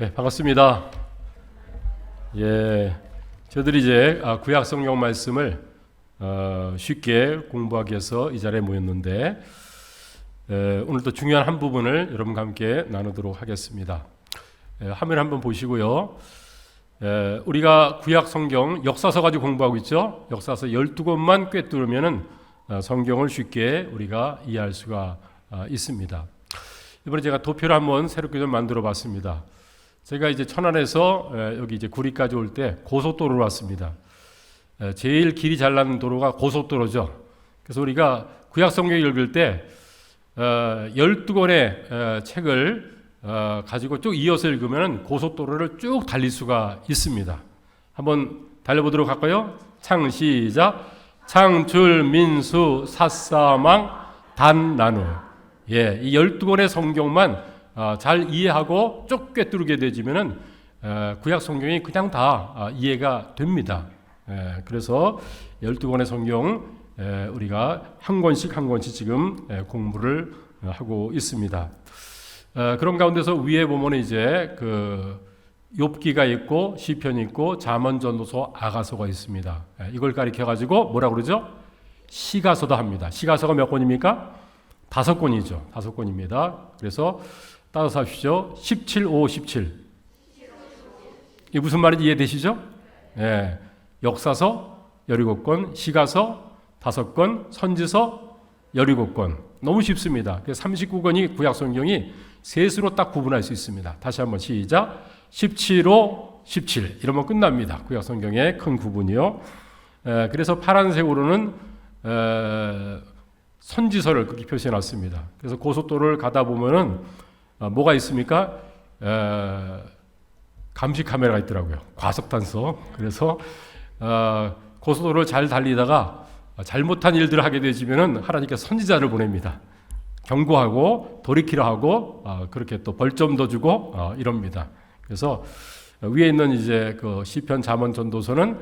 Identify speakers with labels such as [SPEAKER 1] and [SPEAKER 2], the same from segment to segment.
[SPEAKER 1] 네, 반갑습니다. 저희들이 이제 구약 성경 말씀을 쉽게 공부하기 위해서 이 자리에 모였는데 오늘도 중요한 한 부분을 여러분과 함께 나누도록 하겠습니다. 화면 한번 보시고요. 우리가 구약 성경 역사서 가지고 공부하고 있죠. 역사서 12권만 꿰뚫으면은 성경을 쉽게 우리가 이해할 수가 있습니다. 이번에 제가 도표를 한번 새롭게 좀 만들어 봤습니다. 제가 이제 천안에서 여기 이제 구리까지 올 때 고속도로로 왔습니다. 제일 길이 잘 나는 도로가 고속도로죠. 그래서 우리가 구약 성경 읽을 때 12권의 책을 가지고 쭉 이어서 읽으면 고속도로를 쭉 달릴 수가 있습니다. 한번 달려보도록 할까요? 시작. 창출, 민수, 사사망, 단나누. 이 12권의 성경만 잘 이해하고 쭉 꿰뚫게 되지면은 구약 성경이 그냥 다 이해가 됩니다. 그래서 12권의 성경 우리가 한 권씩 지금 공부를 하고 있습니다. 그런 가운데서 위에 보면 이제 그 욥기가 있고 시편이 있고 잠언전도서 아가서가 있습니다. 이걸 가리켜 가지고 뭐라고 그러죠? 시가서도 합니다. 시가서가 몇 권입니까? 5권이죠. 5권입니다. 그래서 따라서 하십시오. 17, 5, 17. 이게 무슨 말인지 이해되시죠? 역사서 17권, 시가서 5권, 선지서 17권. 너무 쉽습니다. 39권이 구약 성경이 셋으로 딱 구분할 수 있습니다. 다시 한번 시작. 17, 5, 17. 이러면 끝납니다. 구약 성경의 큰 구분이요. 그래서 파란색으로는 선지서를 그렇게 표시해 놨습니다. 그래서 고속도로를 가다 보면은 뭐가 있습니까? 감시 카메라가 있더라고요. 과속 단속. 그래서 고속도로를 잘 달리다가 잘못한 일들을 하게 되지면은 하나님께서 선지자를 보냅니다. 경고하고 돌이키라 하고 그렇게 또 벌점도 주고 이럽니다. 그래서 위에 있는 이제 그 시편 잠언 전도서는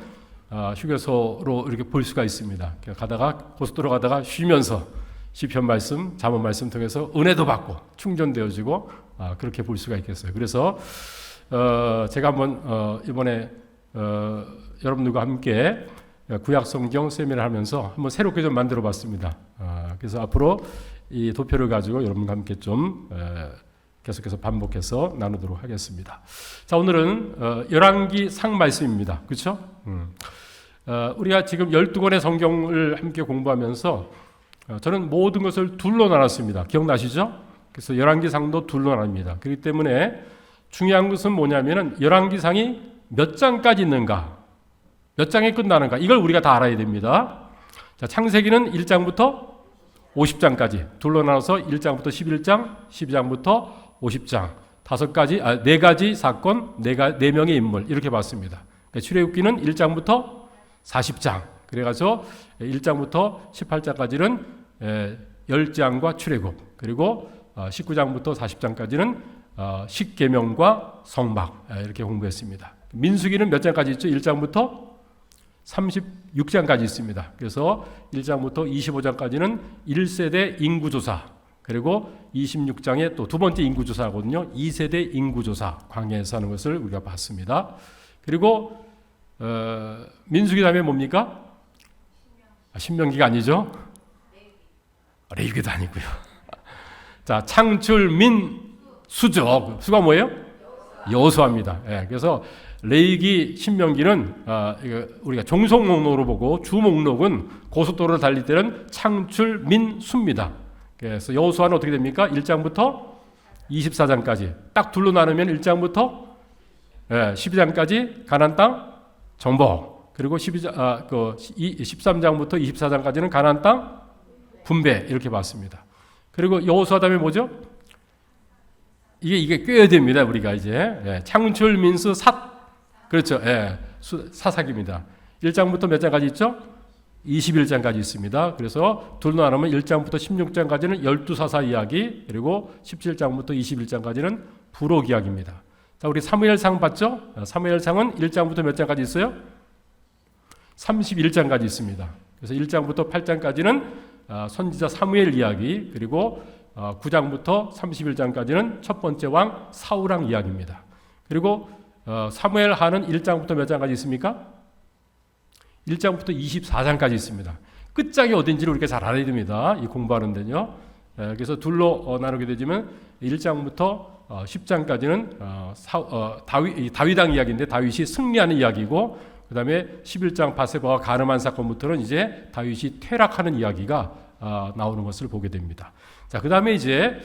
[SPEAKER 1] 휴게소로 이렇게 볼 수가 있습니다. 가다가 고속도로 가다가 쉬면서 시편 말씀, 잠언 말씀 통해서 은혜도 받고 충전되어지고 그렇게 볼 수가 있겠어요. 그래서 제가 한번 이번에 여러분들과 함께 구약 성경 세미나를 하면서 한번 새롭게 좀 만들어 봤습니다. 그래서 앞으로 이 도표를 가지고 여러분과 함께 좀 계속해서 반복해서 나누도록 하겠습니다. 자, 오늘은 열왕기 상 말씀입니다. 그렇죠? 우리가 지금 12권의 성경을 함께 공부하면서 저는 모든 것을 둘로 나눴습니다. 기억나시죠? 그래서 열왕기상도 둘로 나눕니다. 그렇기 때문에 중요한 것은 뭐냐면은 열왕기상이 몇 장까지 있는가, 몇 장에 끝나는가, 이걸 우리가 다 알아야 됩니다. 자, 창세기는 1장부터 50장까지 둘로 나눠서 1장부터 11장, 12장부터 50장, 4가지 사건, 4명의 인물 이렇게 봤습니다. 그러니까 출애굽기는 1장부터 40장, 그래가지고 1장부터 18장까지는 10장과 출애굽, 그리고 19장부터 40장까지는 십계명과 성막 이렇게 공부했습니다. 민수기는 몇 장까지 있죠? 1장부터 36장까지 있습니다. 그래서 1장부터 25장까지는 1세대 인구조사, 그리고 26장에 또 두 번째 인구조사거든요. 2세대 인구조사, 광야에서 하는 것을 우리가 봤습니다. 그리고 민수기 다음에 뭡니까? 신명기가 아니죠? 레위기도 아니고요. 자, 창출, 민, 수죠. 수가 뭐예요? 여호수아입니다. 그래서 레위기, 신명기는 우리가 종속 목록으로 보고 주 목록은 고속도로를 달릴 때는 창출, 민, 수입니다. 그래서 여호수아는 어떻게 됩니까? 1장부터 24장까지 딱 둘로 나누면 1장부터 12장까지 가나안 땅 정복, 그리고 13장부터 24장까지는 가나안 땅 분배 이렇게 봤습니다. 그리고 여호수아 다음에 뭐죠? 이게 꿰야 됩니다. 우리가 이제 창출, 민수, 그렇죠. 사사기입니다. 1장부터 몇 장까지 있죠? 21장까지 있습니다. 그래서 둘로 나누면 1장부터 16장까지는 12사사 이야기, 그리고 17장부터 21장까지는 부록 이야기입니다. 자, 우리 사무엘상 봤죠? 사무엘상은 1장부터 몇 장까지 있어요? 31장까지 있습니다. 그래서 1장부터 8장까지는 선지자 사무엘 이야기, 그리고 9장부터 31장까지는 첫 번째 왕 사울왕 이야기입니다. 그리고 사무엘 하는 1장부터 몇 장까지 있습니까? 1장부터 24장까지 있습니다. 끝장이 어딘지를 우리가 잘 알아야 됩니다. 이 공부하는 데는요. 그래서 둘로 나누게 되지만 1장부터 10장까지는 다윗왕 이야기인데 다윗이 승리하는 이야기고, 그 다음에 11장 바세바와 가늠한 사건부터는 이제 다윗이 퇴락하는 이야기가 나오는 것을 보게 됩니다. 자, 그 다음에 이제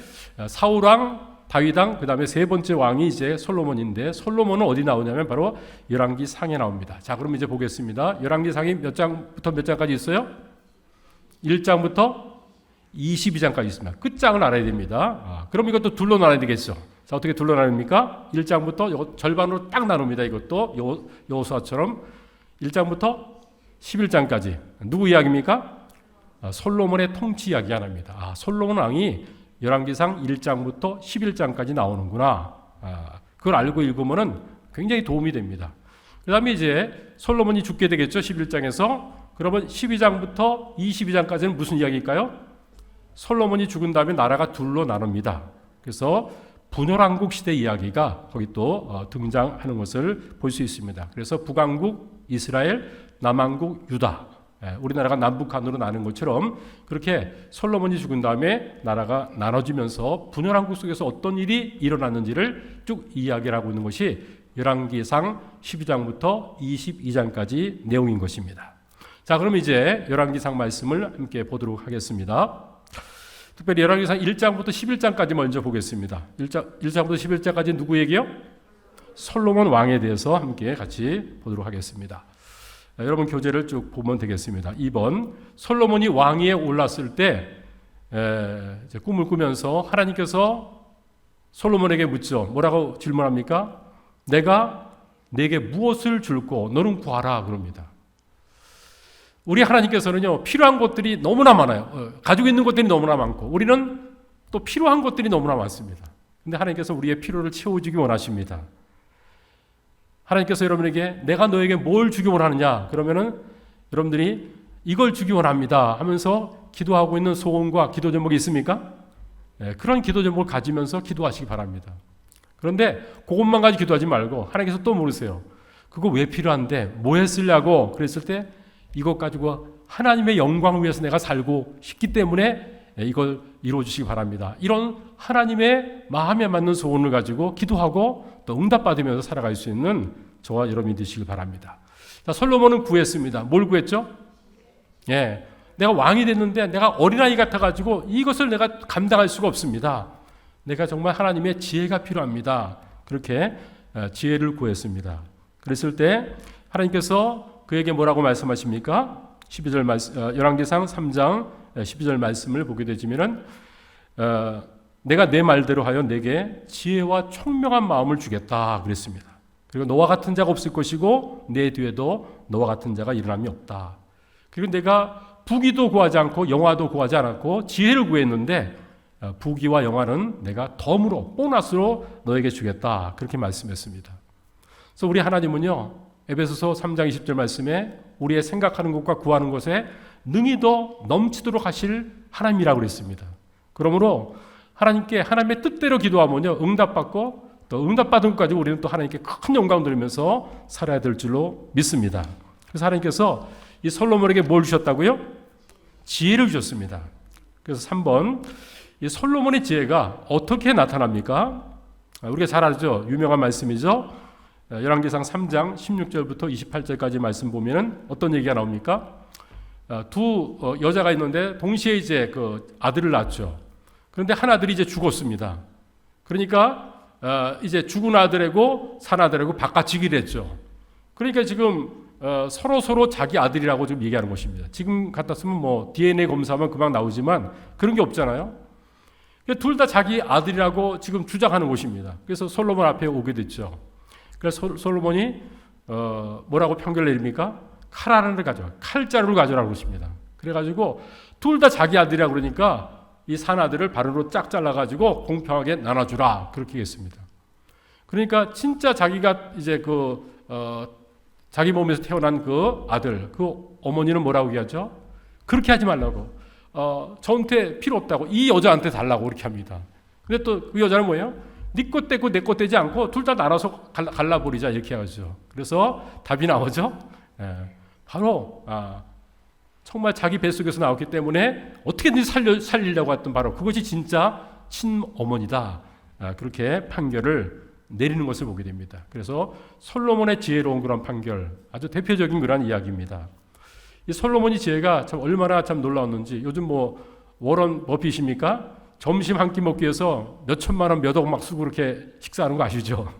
[SPEAKER 1] 사울왕, 다윗왕, 그 다음에 세 번째 왕이 이제 솔로몬인데, 솔로몬은 어디 나오냐면 바로 열왕기상에 나옵니다. 자, 그럼 이제 보겠습니다. 열왕기상이 몇 장부터 몇 장까지 있어요? 1장부터 22장까지 있습니다. 끝장을 알아야 됩니다. 그럼 이것도 둘로 나눠야 되겠죠. 자, 어떻게 둘로 나눕니까? 1장부터 절반으로 딱 나눕니다. 이것도 여호수아처럼 1장부터 11장까지. 누구 이야기입니까? 솔로몬의 통치 이야기 하나입니다. 솔로몬 왕이 열왕기상 1장부터 11장까지 나오는구나. 그걸 알고 읽으면은 굉장히 도움이 됩니다. 그 다음에 이제 솔로몬이 죽게 되겠죠. 11장에서. 그러면 12장부터 22장까지는 무슨 이야기일까요? 솔로몬이 죽은 다음에 나라가 둘로 나눕니다. 그래서 분열왕국 시대 이야기가 거기 또 등장하는 것을 볼 수 있습니다. 그래서 북왕국 이스라엘, 남왕국 유다, 우리나라가 남북한으로 나눈 것처럼 그렇게 솔로몬이 죽은 다음에 나라가 나눠지면서 분열왕국 속에서 어떤 일이 일어났는지를 쭉 이야기를 하고 있는 것이 열왕기상 12장부터 22장까지 내용인 것입니다. 자, 그럼 이제 열왕기상 말씀을 함께 보도록 하겠습니다. 특별히 열왕기상 1장부터 11장까지 먼저 보겠습니다. 1장부터 11장까지 누구 얘기요? 솔로몬 왕에 대해서 함께 같이 보도록 하겠습니다. 여러분 교재를 쭉 보면 되겠습니다. 2번, 솔로몬이 왕위에 올랐을 때 이제 꿈을 꾸면서 하나님께서 솔로몬에게 묻죠. 뭐라고 질문합니까? 내가 네게 무엇을 줄고 너는 구하라 그럽니다. 우리 하나님께서는요, 필요한 것들이 너무나 많아요. 가지고 있는 것들이 너무나 많고 우리는 또 필요한 것들이 너무나 많습니다. 근데 하나님께서 우리의 필요를 채워주기 원하십니다. 하나님께서 여러분에게 내가 너에게 뭘 주기 원하느냐 그러면은 여러분들이 이걸 주기 원합니다 하면서 기도하고 있는 소원과 기도 제목이 있습니까? 그런 기도 제목을 가지면서 기도하시기 바랍니다. 그런데 그것만 가지고 기도하지 말고 하나님께서 또 물으세요. 그거 왜 필요한데 뭐에 쓰려고 그랬을 때 이것 가지고 하나님의 영광을 위해서 내가 살고 싶기 때문에 이걸 이루어주시기 바랍니다. 이런 하나님의 마음에 맞는 소원을 가지고 기도하고 또 응답받으면서 살아갈 수 있는 저와 여러분이 되시길 바랍니다. 자, 솔로몬은 구했습니다. 뭘 구했죠? 내가 왕이 됐는데 내가 어린아이 같아가지고 이것을 내가 감당할 수가 없습니다. 내가 정말 하나님의 지혜가 필요합니다. 그렇게 지혜를 구했습니다. 그랬을 때 하나님께서 그에게 뭐라고 말씀하십니까? 12절 말씀, 열왕기상 3장 12절 말씀을 보게 되지면은 내가 내 말대로 하여 내게 지혜와 총명한 마음을 주겠다 그랬습니다. 그리고 너와 같은 자가 없을 것이고 내 뒤에도 너와 같은 자가 일어남이 없다. 그리고 내가 부귀도 구하지 않고 영화도 구하지 않았고 지혜를 구했는데 부귀와 영화는 내가 덤으로 보너스로 너에게 주겠다. 그렇게 말씀했습니다. 그래서 우리 하나님은요, 에베소서 3장 20절 말씀에 우리의 생각하는 것과 구하는 것에 능히 더 넘치도록 하실 하나님이라고 그랬습니다. 그러므로 하나님께 하나님의 뜻대로 기도하면요, 응답받고 또 응답받은 것까지 우리는 또 하나님께 큰 영광 돌리면서 살아야 될 줄로 믿습니다. 그래서 하나님께서 이 솔로몬에게 뭘 주셨다고요? 지혜를 주셨습니다. 그래서 3번, 이 솔로몬의 지혜가 어떻게 나타납니까? 우리가 잘 알죠. 유명한 말씀이죠. 열왕기상 3장 16절부터 28절까지 말씀 보면은 어떤 얘기가 나옵니까? 두 여자가 있는데 동시에 이제 그 아들을 낳았죠. 그런데 한 아들이 이제 죽었습니다. 그러니까 이제 죽은 아들이고 산 아들이고 바꿔치기를 했죠. 그러니까 지금 서로 자기 아들이라고 좀 얘기하는 것입니다. 지금 같았으면 뭐 DNA 검사하면 금방 나오지만 그런 게 없잖아요. 둘 다 자기 아들이라고 지금 주장하는 것입니다. 그래서 솔로몬 앞에 오게 됐죠. 그래서 솔로몬이 뭐라고 판결 내립니까? 칼을 가져와, 칼자루를 가져라는 것입니다. 그래가지고 둘 다 자기 아들이라 그러니까 이 산 아들을 반으로 쫙 잘라가지고 공평하게 나눠주라 그렇게 했습니다. 그러니까 진짜 자기가 이제 자기 몸에서 태어난 그 아들, 그 어머니는 뭐라고 얘기하죠? 그렇게 하지 말라고. 저한테 필요 없다고 이 여자한테 달라고 그렇게 합니다. 근데 또 그 여자는 뭐예요? 네 것 떼고 내 것 떼지 않고 둘 다 나눠서 갈라버리자 이렇게 하죠. 그래서 답이 나오죠. 바로 정말 자기 뱃속에서 나왔기 때문에 어떻게든 살리려고 했던 바로 그것이 진짜 친어머니다. 그렇게 판결을 내리는 것을 보게 됩니다. 그래서 솔로몬의 지혜로운 그런 판결, 아주 대표적인 그런 이야기입니다. 이 솔로몬의 지혜가 참 얼마나 참 놀라웠는지, 요즘 뭐 워런 버핏입니까? 점심 한 끼 먹기 위해서 몇 천만 원, 몇 억 막 쓰고 그렇게 식사하는 거 아시죠?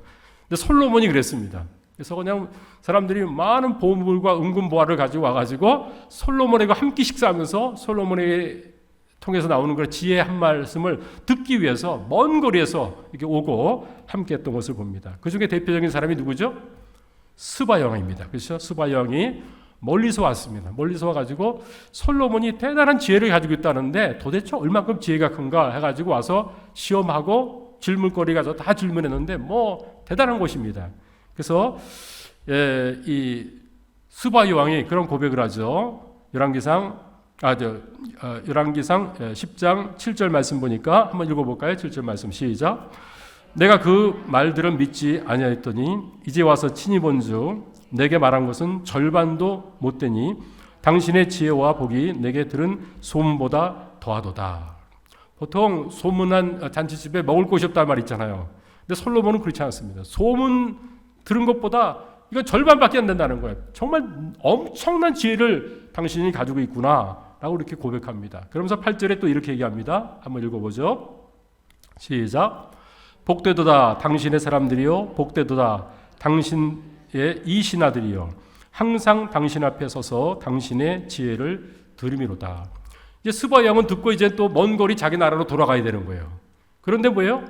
[SPEAKER 1] 근데 솔로몬이 그랬습니다. 그래서 그냥 사람들이 많은 보물과 은금보화를 가지고 와가지고 솔로몬에게 함께 식사하면서 솔로몬에게 통해서 나오는 그런 지혜 한 말씀을 듣기 위해서 먼 거리에서 이렇게 오고 함께 했던 것을 봅니다. 그 중에 대표적인 사람이 누구죠? 스바 여왕입니다. 그렇죠? 스바 여왕이 멀리서 왔습니다. 멀리서 와가지고 솔로몬이 대단한 지혜를 가지고 있다는데 도대체 얼마큼 지혜가 큰가 해가지고 와서 시험하고 질문거리 가서 다 질문했는데 뭐 대단한 것입니다. 그래서 이 스바 여왕이 그런 고백을 하죠. 열왕기상 10장 7절 말씀 보니까 한번 읽어볼까요? 7절 말씀 시작. 내가 그 말들은 믿지 아니하였더니 이제 와서 친히 본즉 내게 말한 것은 절반도 못되니 당신의 지혜와 복이 내게 들은 소문보다 더하도다. 보통 소문난 잔치집에 먹을 곳이 없다는 말 있잖아요. 근데 솔로몬은 그렇지 않습니다. 소문 들은 것보다 이건 절반밖에 안 된다는 거예요. 정말 엄청난 지혜를 당신이 가지고 있구나 라고 이렇게 고백합니다. 그러면서 8절에 또 이렇게 얘기합니다. 한번 읽어보죠. 시작. 복되도다 당신의 사람들이요, 복되도다 당신의 이 신하들이요, 항상 당신 앞에 서서 당신의 지혜를 들음이로다. 이제 스바 왕은 듣고 이제 또 먼 거리 자기 나라로 돌아가야 되는 거예요. 그런데 뭐예요?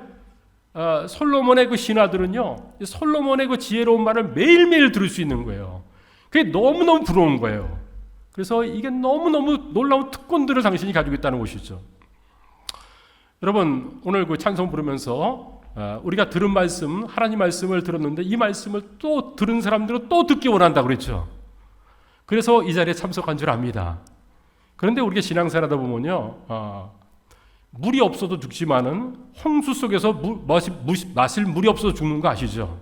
[SPEAKER 1] 솔로몬의 그 신하들은요, 솔로몬의 그 지혜로운 말을 매일매일 들을 수 있는 거예요. 그게 너무너무 부러운 거예요. 그래서 이게 너무너무 놀라운 특권들을 당신이 가지고 있다는 것이죠. 여러분, 오늘 그 찬송 부르면서 우리가 들은 말씀, 하나님 말씀을 들었는데 이 말씀을 또 들은 사람들은 또 듣기 원한다 그랬죠. 그래서 이 자리에 참석한 줄 압니다. 그런데 우리가 신앙생활하다 보면요, 물이 없어도 죽지만은 홍수 속에서 마실 물이 없어도 죽는 거 아시죠?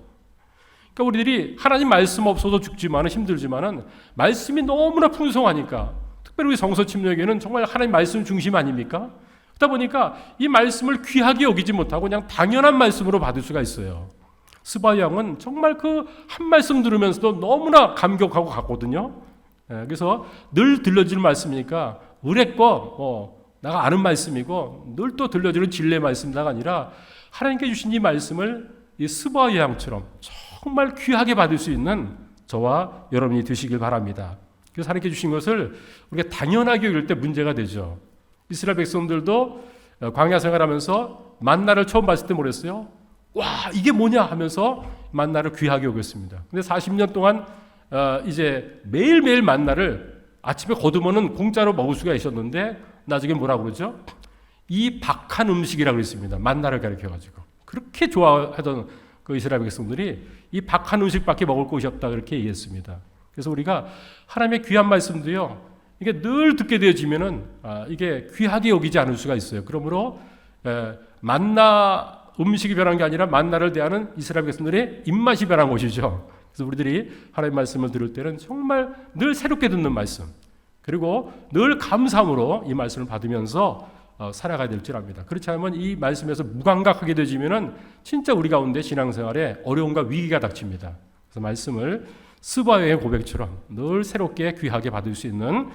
[SPEAKER 1] 그러니까 우리들이 하나님 말씀 없어도 죽지만은 힘들지만은 말씀이 너무나 풍성하니까, 특별히 우리 성서 침략에는 정말 하나님 말씀 중심 아닙니까? 그러다 보니까 이 말씀을 귀하게 여기지 못하고 그냥 당연한 말씀으로 받을 수가 있어요. 스바 왕은 정말 그 한 말씀 들으면서도 너무나 감격하고 갔거든요. 그래서 늘 들려주는 말씀이니까 의뢰껏 내가 아는 말씀이고 늘 또 들려주는 진리의 말씀다가 아니라 하나님께 주신 이 말씀을 이 스바 왕처럼 정말 귀하게 받을 수 있는 저와 여러분이 되시길 바랍니다. 그래서 하나님께 주신 것을 우리가 당연하게 여길 때 문제가 되죠. 이스라엘 백성들도 광야 생활하면서 만나를 처음 봤을 때 뭐랬어요? 와, 이게 뭐냐 하면서 만나를 귀하게 여겼습니다. 근데 40년 동안 이제 매일매일 만나를 아침에 거두면은 공짜로 먹을 수가 있었는데 나중에 뭐라고 그러죠? 이 박한 음식이라고 했습니다. 만나를 가리켜가지고 그렇게 좋아하던 그 이스라엘 백성들이 이 박한 음식밖에 먹을 곳이 없다 그렇게 얘기했습니다. 그래서 우리가 하나님의 귀한 말씀도요, 이게 늘 듣게 되어지면은 이게 귀하게 여기지 않을 수가 있어요. 그러므로 만나 음식이 변한 게 아니라 만나를 대하는 이스라엘 백성들의 입맛이 변한 것이죠. 그래서 우리들이 하나님의 말씀을 들을 때는 정말 늘 새롭게 듣는 말씀, 그리고 늘 감사함으로 이 말씀을 받으면서 살아가야 될 줄 압니다. 그렇지 않으면 이 말씀에서 무감각하게 되지면은 진짜 우리 가운데 신앙생활에 어려움과 위기가 닥칩니다. 그래서 말씀을 스바의 고백처럼 늘 새롭게 귀하게 받을 수 있는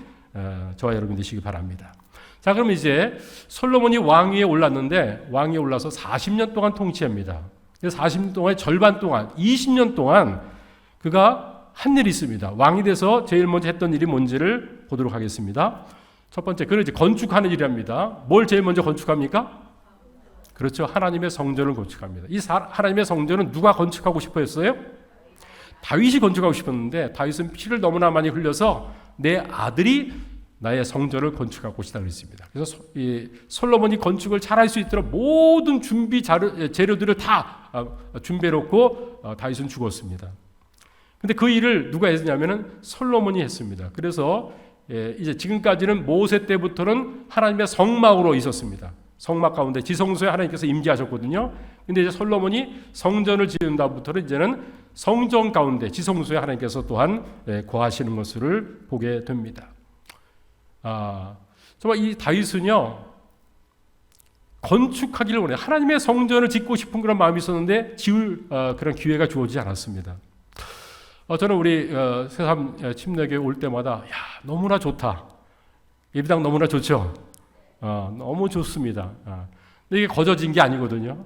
[SPEAKER 1] 저와 여러분 되시기 바랍니다. 자, 그럼 이제 솔로몬이 왕위에 올랐는데 왕위에 올라서 40년 동안 통치합니다. 40년 동안의 절반 동안 20년 동안 그가 한 일이 있습니다. 왕이 돼서 제일 먼저 했던 일이 뭔지를 보도록 하겠습니다. 첫 번째, 그는 이제 건축하는 일이랍니다. 뭘 제일 먼저 건축합니까? 그렇죠. 하나님의 성전을 건축합니다. 이 하나님의 성전은 누가 건축하고 싶어 했어요? 다윗이 건축하고 싶었는데 다윗은 피를 너무나 많이 흘려서 내 아들이 나의 성전을 건축할 것이다 그랬습니다. 그래서 이 솔로몬이 건축을 잘할 수 있도록 모든 준비 재료들을 다 준비해놓고 다윗은 죽었습니다. 근데 그 일을 누가 했냐면은 솔로몬이 했습니다. 그래서 이제 지금까지는 모세 때부터는 하나님의 성막으로 있었습니다. 성막 가운데 지성소에 하나님께서 임재하셨거든요. 근데 이제 솔로몬이 성전을 지은 다음부터는 이제는 성전 가운데 지성소에 하나님께서 또한 거하시는 것을 보게 됩니다. 정말 이 다윗은요, 건축하기를 원해. 하나님의 성전을 짓고 싶은 그런 마음이 있었는데 지을 그런 기회가 주어지지 않았습니다. 저는 우리 새삼 침례교회 올 때마다 너무나 좋다. 예배당 너무나 좋죠. 너무 좋습니다. 근데 이게 거저진 게 아니거든요.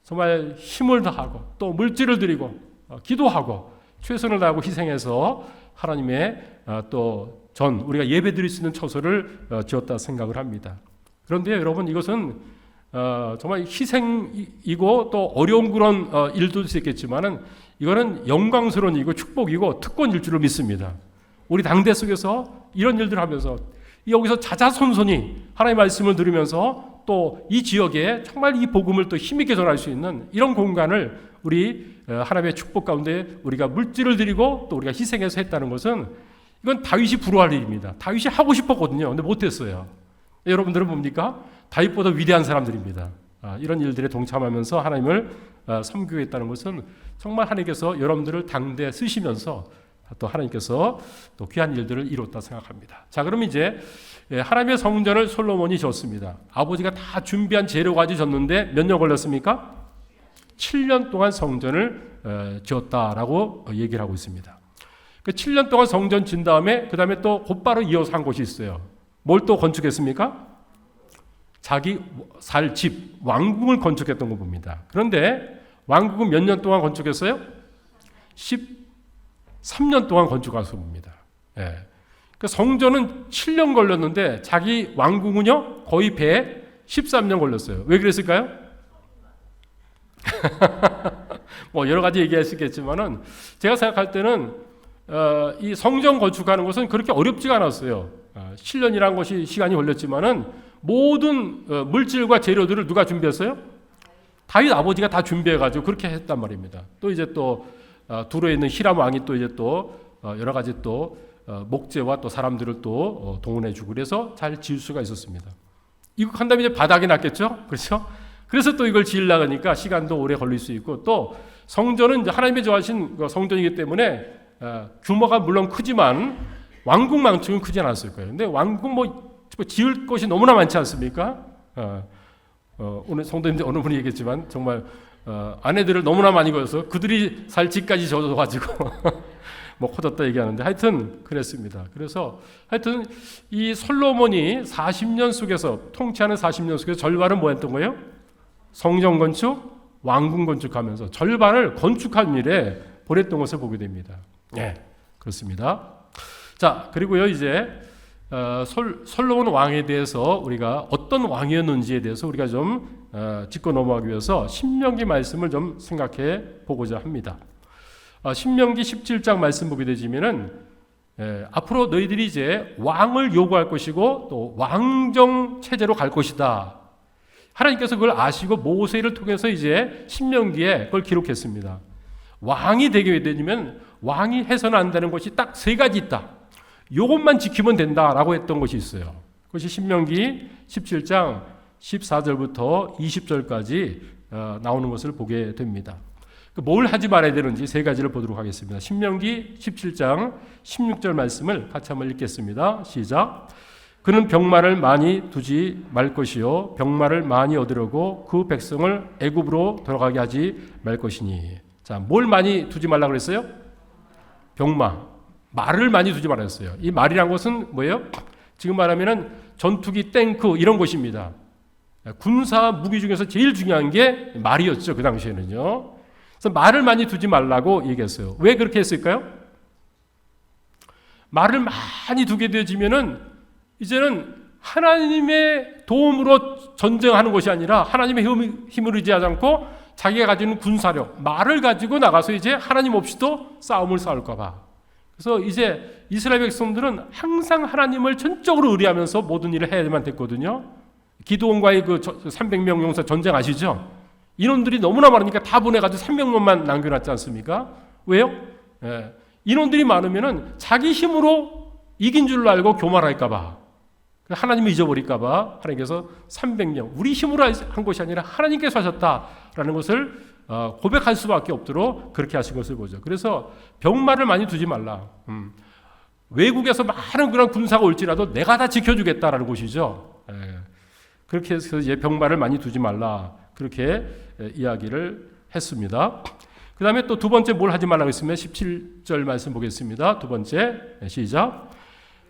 [SPEAKER 1] 정말 힘을 다하고 또 물질을 드리고 기도하고 최선을 다하고 희생해서 하나님의 또 우리가 예배 드릴 수 있는 처소를 지었다 생각을 합니다. 그런데 여러분, 이것은 정말 희생이고 또 어려운 그런 일도 있겠지만은 이거는 영광스러운 일이고 축복이고 특권일 줄을 믿습니다. 우리 당대 속에서 이런 일들을 하면서 여기서 자자손손이 하나님의 말씀을 들으면서 또 이 지역에 정말 이 복음을 또 힘있게 전할 수 있는 이런 공간을 우리 하나님의 축복 가운데 우리가 물질을 드리고 또 우리가 희생해서 했다는 것은 이건 다윗이 부러워할 일입니다. 다윗이 하고 싶었거든요. 근데 못했어요. 여러분들은 뭡니까? 다윗보다 위대한 사람들입니다. 이런 일들에 동참하면서 하나님을 섬기겠다는 것은 정말 하나님께서 여러분들을 당대에 쓰시면서 또 하나님께서 또 귀한 일들을 이뤘다 생각합니다. 자, 그럼 이제 하나님의 성전을 솔로몬이 지었습니다. 아버지가 다 준비한 재료까지 졌는데 몇 년 걸렸습니까? 7년 동안 성전을 지었다라고 얘기를 하고 있습니다. 그 7년 동안 성전 진 다음에 그 다음에 또 곧바로 이어서 한 곳이 있어요. 뭘 또 건축했습니까? 자기 살 집, 왕궁을 건축했던 거 봅니다. 그런데 왕궁은 몇 년 동안 건축했어요? 13년 동안 건축해서 봅니다. 그 성전은 7년 걸렸는데 자기 왕궁은요 거의 113년 걸렸어요. 왜 그랬을까요? 뭐 여러 가지 얘기할 수 있겠지만은 제가 생각할 때는 이 성전 건축하는 것은 그렇게 어렵지가 않았어요. 7년이라는 것이 시간이 걸렸지만은 모든 물질과 재료들을 누가 준비했어요? 다윗 아버지가 다 준비해가지고 그렇게 했단 말입니다. 또 이제 또 두로에 있는 히람 왕이 또 이제 또 여러 가지 또 목재와 또 사람들을 또 동원해주고 그래서 잘 지을 수가 있었습니다. 이거 한 다음에 이제 바닥이 났겠죠, 그렇죠? 그래서 또 이걸 지으려고 하니까 시간도 오래 걸릴 수 있고 또 성전은 이제 하나님의 좋아하신 성전이기 때문에 규모가 물론 크지만 왕궁만큼은 크지 않았을 거예요. 근데 왕궁 뭐 지을 것이 너무나 많지 않습니까? 오늘 성도님들 어느 분이 얘기했지만 정말 아내들을 너무나 많이 거어서 그들이 살 집까지 져가지고 뭐 커졌다 얘기하는데 하여튼 그랬습니다. 그래서 하여튼 이 솔로몬이 40년 속에서 통치하는 40년 속에서 절반은 뭐 했던 거예요? 성전 건축, 왕궁 건축하면서 절반을 건축한 일에 보냈던 것을 보게 됩니다. 그렇습니다. 자, 그리고요 이제 솔로몬 왕에 대해서 우리가 어떤 왕이었는지에 대해서 우리가 좀 짚고 넘어가기 위해서 신명기 말씀을 좀 생각해 보고자 합니다. 신명기 17장 말씀 보게 되지면은 앞으로 너희들이 이제 왕을 요구할 것이고 또 왕정 체제로 갈 것이다. 하나님께서 그걸 아시고 모세를 통해서 이제 신명기에 그걸 기록했습니다. 왕이 되게 되면 왕이 해서는 안 되는 것이 딱 세 가지 있다. 이것만 지키면 된다라고 했던 것이 있어요. 그것이 신명기 17장 14절부터 20절까지 나오는 것을 보게 됩니다. 뭘 하지 말아야 되는지 세 가지를 보도록 하겠습니다. 신명기 17장 16절 말씀을 같이 한번 읽겠습니다. 시작. 그는 병마를 많이 두지 말 것이요 병마를 많이 얻으려고 그 백성을 애굽으로 돌아가게 하지 말 것이니. 자, 뭘 많이 두지 말라고 그랬어요? 병마. 말을 많이 두지 말았어요. 이 말이란 것은 뭐예요? 지금 말하면은 전투기, 탱크 이런 것입니다. 군사 무기 중에서 제일 중요한 게 말이었죠. 그 당시에는요. 그래서 말을 많이 두지 말라고 얘기했어요. 왜 그렇게 했을까요? 말을 많이 두게 되어지면은 이제는 하나님의 도움으로 전쟁하는 것이 아니라 하나님의 힘을 의지하지 않고 자기가 가지는 군사력, 말을 가지고 나가서 이제 하나님 없이도 싸움을 싸울까 봐. 그래서 이제 이스라엘 백성들은 항상 하나님을 전적으로 의뢰하면서 모든 일을 해야만 됐거든요. 기드온과의 그 300명 용사 전쟁 아시죠? 인원들이 너무나 많으니까 다 보내가지고 300명만 남겨놨지 않습니까? 왜요? 인원들이 많으면은 자기 힘으로 이긴 줄 알고 교만할까 봐. 하나님을 잊어버릴까봐 하나님께서 300년 우리 힘으로 한 것이 아니라 하나님께서 하셨다라는 것을 고백할 수밖에 없도록 그렇게 하신 것을 보죠. 그래서 병마를 많이 두지 말라. 외국에서 많은 그런 군사가 올지라도 내가 다 지켜주겠다라는 것이죠. 그렇게 해서 이제 병마를 많이 두지 말라. 그렇게 이야기를 했습니다. 그 다음에 또 두 번째 뭘 하지 말라고 했으면 17절 말씀 보겠습니다. 두 번째 시작.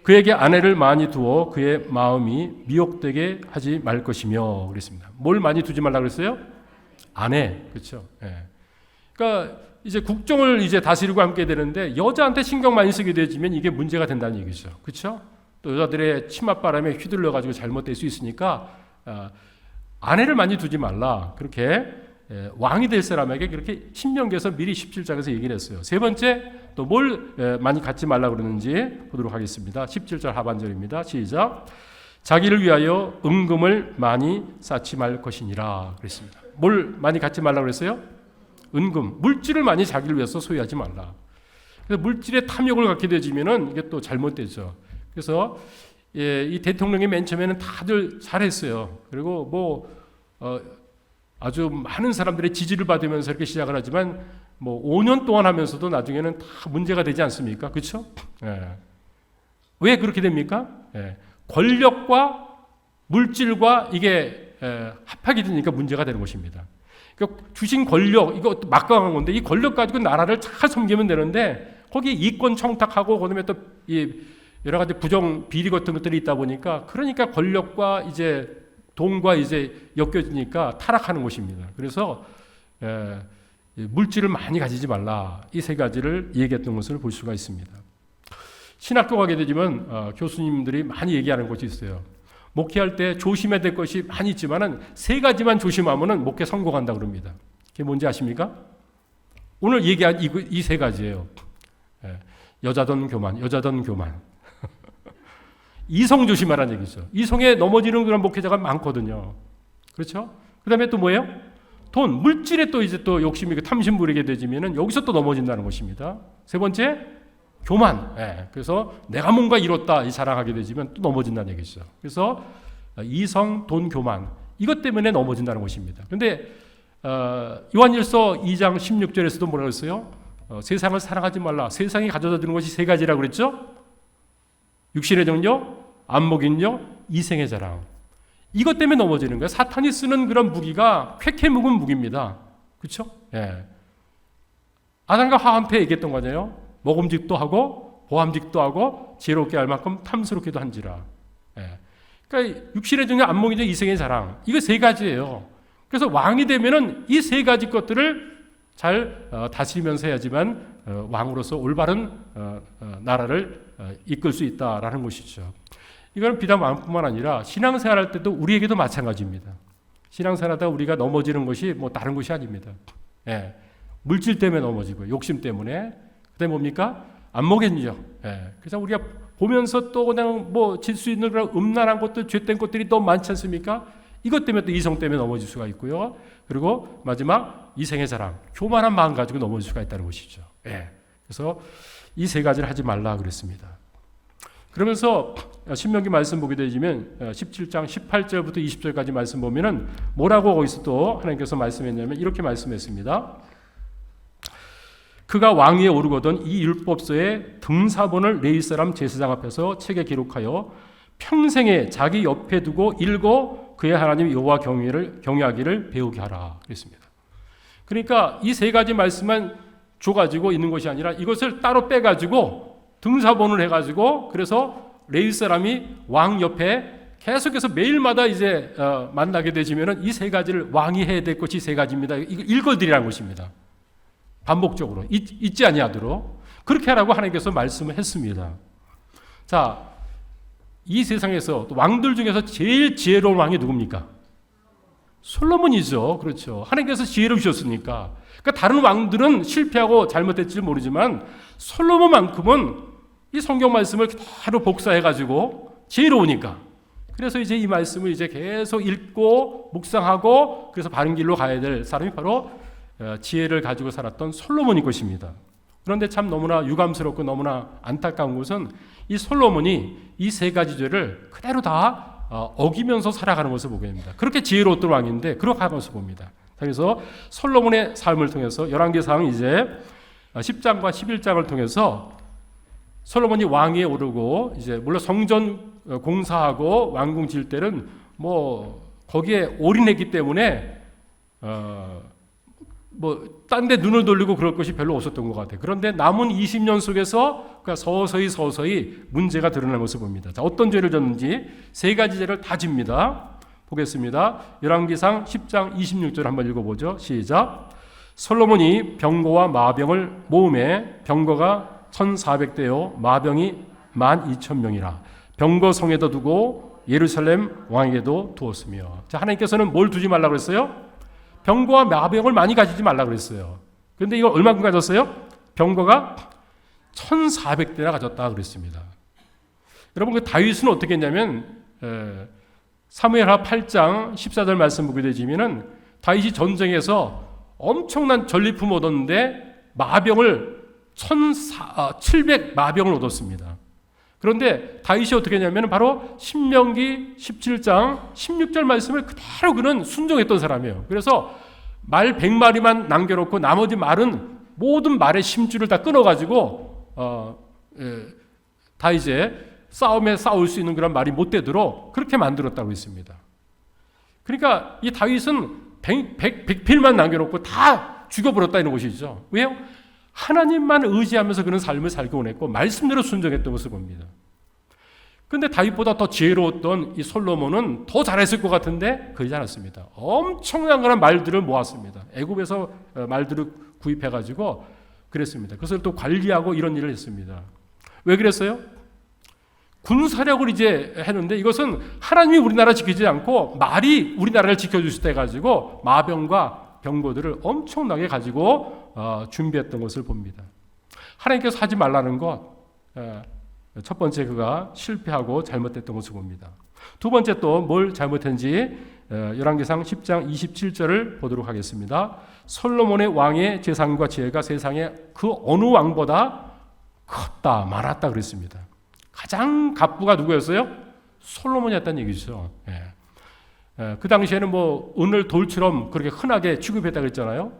[SPEAKER 1] 그에게 아내를 많이 두어 그의 마음이 미혹되게 하지 말 것이며 그랬습니다. 뭘 많이 두지 말라고 그랬어요? 아내. 그렇죠. 그러니까 이제 국정을 이제 다스리고 함께 되는데 여자한테 신경 많이 쓰게 되지면 이게 문제가 된다는 얘기죠. 그렇죠? 또 여자들의 치맛바람에 휘둘러 가지고 잘못될 수 있으니까 아내를 많이 두지 말라. 그렇게 왕이 될 사람에게 그렇게 신명기에서 미리 17장에서 얘기를 했어요. 세 번째 또 뭘 많이 갖지 말라 그러는지 보도록 하겠습니다. 17절 하반절입니다. 시작. 자기를 위하여 은금을 많이 쌓지 말 것이니라 그랬습니다. 뭘 많이 갖지 말라 그랬어요? 은금, 물질을 많이 자기를 위해서 소유하지 말라. 그래서 물질의 탐욕을 갖게 되지면은 이게 또 잘못되죠. 그래서 이 대통령이 맨 처음에는 다들 잘했어요. 그리고 아주 많은 사람들의 지지를 받으면서 이렇게 시작을 하지만 5년 동안 하면서도 나중에는 다 문제가 되지 않습니까? 그렇죠? 왜 그렇게 됩니까? 권력과 물질과 이게 합하게 되니까 문제가 되는 것입니다. 그러니까 주신 권력, 이거 막강한 건데 이 권력 가지고 나라를 잘 섬기면 되는데 거기에 이권 청탁하고 그다음에 또 여러 가지 부정 비리 같은 것들이 있다 보니까 그러니까 권력과 이제 돈과 이제 엮여지니까 타락하는 것입니다. 그래서 물질을 많이 가지지 말라. 이 세 가지를 얘기했던 것을 볼 수가 있습니다. 신학교 가게 되면 교수님들이 많이 얘기하는 것이 있어요. 목회할 때 조심해야 될 것이 많이 있지만은 세 가지만 조심하면은 목회 성공한다 그럽니다. 그게 뭔지 아십니까? 오늘 얘기한 이 세 가지예요. 여자든 교만, 여자든 교만. 이성 조심하라는 얘기죠. 이성에 넘어지는 그런 목회자가 많거든요. 그렇죠? 그 다음에 또 뭐예요? 돈, 물질에 또 이제 또 욕심이 탐심 부리게 되지면은 여기서 또 넘어진다는 것입니다. 세 번째, 교만. 그래서 내가 뭔가 이뤘다 이 자랑하게 되지면 또 넘어진다는 얘기죠. 그래서 이성, 돈, 교만 이것 때문에 넘어진다는 것입니다. 그런데 요한일서 2장 16절에서도 뭐라고 했어요? 세상을 사랑하지 말라. 세상이 가져다 주는 것이 세 가지라고 그랬죠? 육신의 정욕, 안목인욕, 이생의 자랑. 이것 때문에 넘어지는 거예요. 사탄이 쓰는 그런 무기가 쾌쾌 묵은 무기입니다. 그렇죠? 아담과 하와한테 얘기했던 거잖아요. 먹음직도 하고 보암직도 하고 지혜롭게 할 만큼 탐스럽기도 한지라. 그러니까 육신의 정욕, 안목인욕, 이생의 자랑. 이거 세 가지예요. 그래서 왕이 되면은 이 세 가지 것들을 잘 다스리면서 해야지만 왕으로서 올바른 나라를 이끌 수 있다라는 것이죠. 이건 비단 왕뿐만 아니라 신앙생활할 때도 우리에게도 마찬가지입니다. 신앙생활하다 우리가 넘어지는 것이 다른 것이 아닙니다. 물질 때문에 넘어지고 욕심 때문에 그다음에 뭡니까? 안목인죠. 그래서 우리가 보면서 또 그냥 질 수 있는 그런 음란한 것들, 죄된 것들이 너무 많지 않습니까? 이것 때문에 또 이성 때문에 넘어질 수가 있고요. 그리고 마지막 이생의 자랑, 교만한 마음 가지고 넘어질 수가 있다는 것이죠. 그래서 이 세 가지를 하지 말라 그랬습니다. 그러면서 신명기 말씀 보게 되면 17장 18절부터 20절까지 말씀 보면은 뭐라고 거기서 또 하나님께서 말씀했냐면 이렇게 말씀했습니다. 그가 왕위에 오르거든 이 율법서의 등사본을 레위 사람 제사장 앞에서 책에 기록하여 평생에 자기 옆에 두고 읽어 그의 하나님 여호와 경외하기를 배우게 하라 그랬습니다. 그러니까 이 세 가지 말씀만 줘가지고 있는 것이 아니라 이것을 따로 빼가지고 등사본을 해가지고 그래서 레위 사람이 왕 옆에 계속해서 매일마다 이제 만나게 되지면은 이 세 가지를 왕이 해야 될 것이 세 가지입니다. 이거 읽어드리라는 것입니다. 반복적으로 잊지 아니하도록 그렇게 하라고 하나님께서 말씀을 했습니다. 자, 이 세상에서 또 왕들 중에서 제일 지혜로운 왕이 누굽니까? 솔로몬이죠. 그렇죠. 하나님께서 지혜를 주셨으니까. 그러니까 다른 왕들은 실패하고 잘못했지 모르지만 솔로몬만큼은 이 성경 말씀을 그대로 복사해가지고 지혜로우니까. 그래서 이제 이 말씀을 이제 계속 읽고 묵상하고 그래서 바른 길로 가야 될 사람이 바로 지혜를 가지고 살았던 솔로몬일 것입니다. 그런데 참 너무나 유감스럽고 너무나 안타까운 것은 이 솔로몬이 이 세 가지 죄를 그대로 다 어기면서 살아가는 것을 보게 됩니다. 그렇게 지혜로웠던 왕인데 그렇게 하면서 봅니다. 그래서 솔로몬의 삶을 통해서 열왕기상 이제 10장과 11장을 통해서 솔로몬이 왕위에 오르고 이제 물론 성전 공사하고 왕궁 지을 때는 뭐 거기에 올인했기 때문에 뭐 딴 데 눈을 돌리고 그럴 것이 별로 없었던 것 같아요. 그런데 남은 20년 속에서 그러니까 서서히 문제가 드러나는 것을 봅니다. 자, 어떤 죄를 졌는지 세 가지 죄를 다 집니다. 보겠습니다. 열왕기상 10장 26절 한번 읽어보죠. 시작. 솔로몬이 병거와 마병을 모음에 병거가 1400대요 마병이 12,000명이라 병거 성에도 두고 예루살렘 왕에게도 두었으며. 자, 하나님께서는 뭘 두지 말라고 했어요? 병거와 마병을 많이 가지지 말라고 그랬어요. 그런데 이걸 얼마큼 가졌어요? 병거가 1400대나 가졌다 그랬습니다. 여러분 그 다윗은 어떻게 했냐면 사무엘하 8장 14절 말씀 보게 되지면은 다윗이 전쟁에서 엄청난 전리품 얻었는데 마병을 1700 마병을 얻었습니다. 그런데 다윗이 어떻게 했냐면 바로 신명기 17장 16절 말씀을 그대로 그는 순종했던 사람이에요. 그래서 말 100마리만 남겨놓고 나머지 말은 모든 말의 심줄을 다 끊어가지고 다 이제 싸움에 싸울 수 있는 그런 말이 못 되도록 그렇게 만들었다고 했습니다. 그러니까 이 다윗은 100필만 남겨놓고 다 죽여버렸다는 것이죠. 왜요? 하나님만 의지하면서 그런 삶을 살고 원했고 말씀대로 순종했던 것을 봅니다. 그런데 다윗보다 더 지혜로웠던 이 솔로몬은 더 잘했을 것 같은데 그러지 않았습니다. 엄청난 그런 말들을 모았습니다. 애굽에서 말들을 구입해가지고 그랬습니다. 그것을 또 관리하고 이런 일을 했습니다. 왜 그랬어요? 군사력을 이제 했는데 이것은 하나님이 우리나라 지키지 않고 말이 우리나라를 지켜줄 수 있다 해가지고 마병과 병거들을 엄청나게 가지고 준비했던 것을 봅니다. 하나님께서 하지 말라는 것, 첫 번째 그가 실패하고 잘못됐던 것을 봅니다. 두 번째 또 뭘 잘못했는지 열왕기상 10장 27절을 보도록 하겠습니다. 솔로몬의 왕의 재산과 지혜가 세상에 그 어느 왕보다 컸다 많았다 그랬습니다. 가장 갑부가 누구였어요? 솔로몬이었다는 얘기죠. 그 당시에는 뭐 은을 돌처럼 그렇게 흔하게 취급했다고 했잖아요.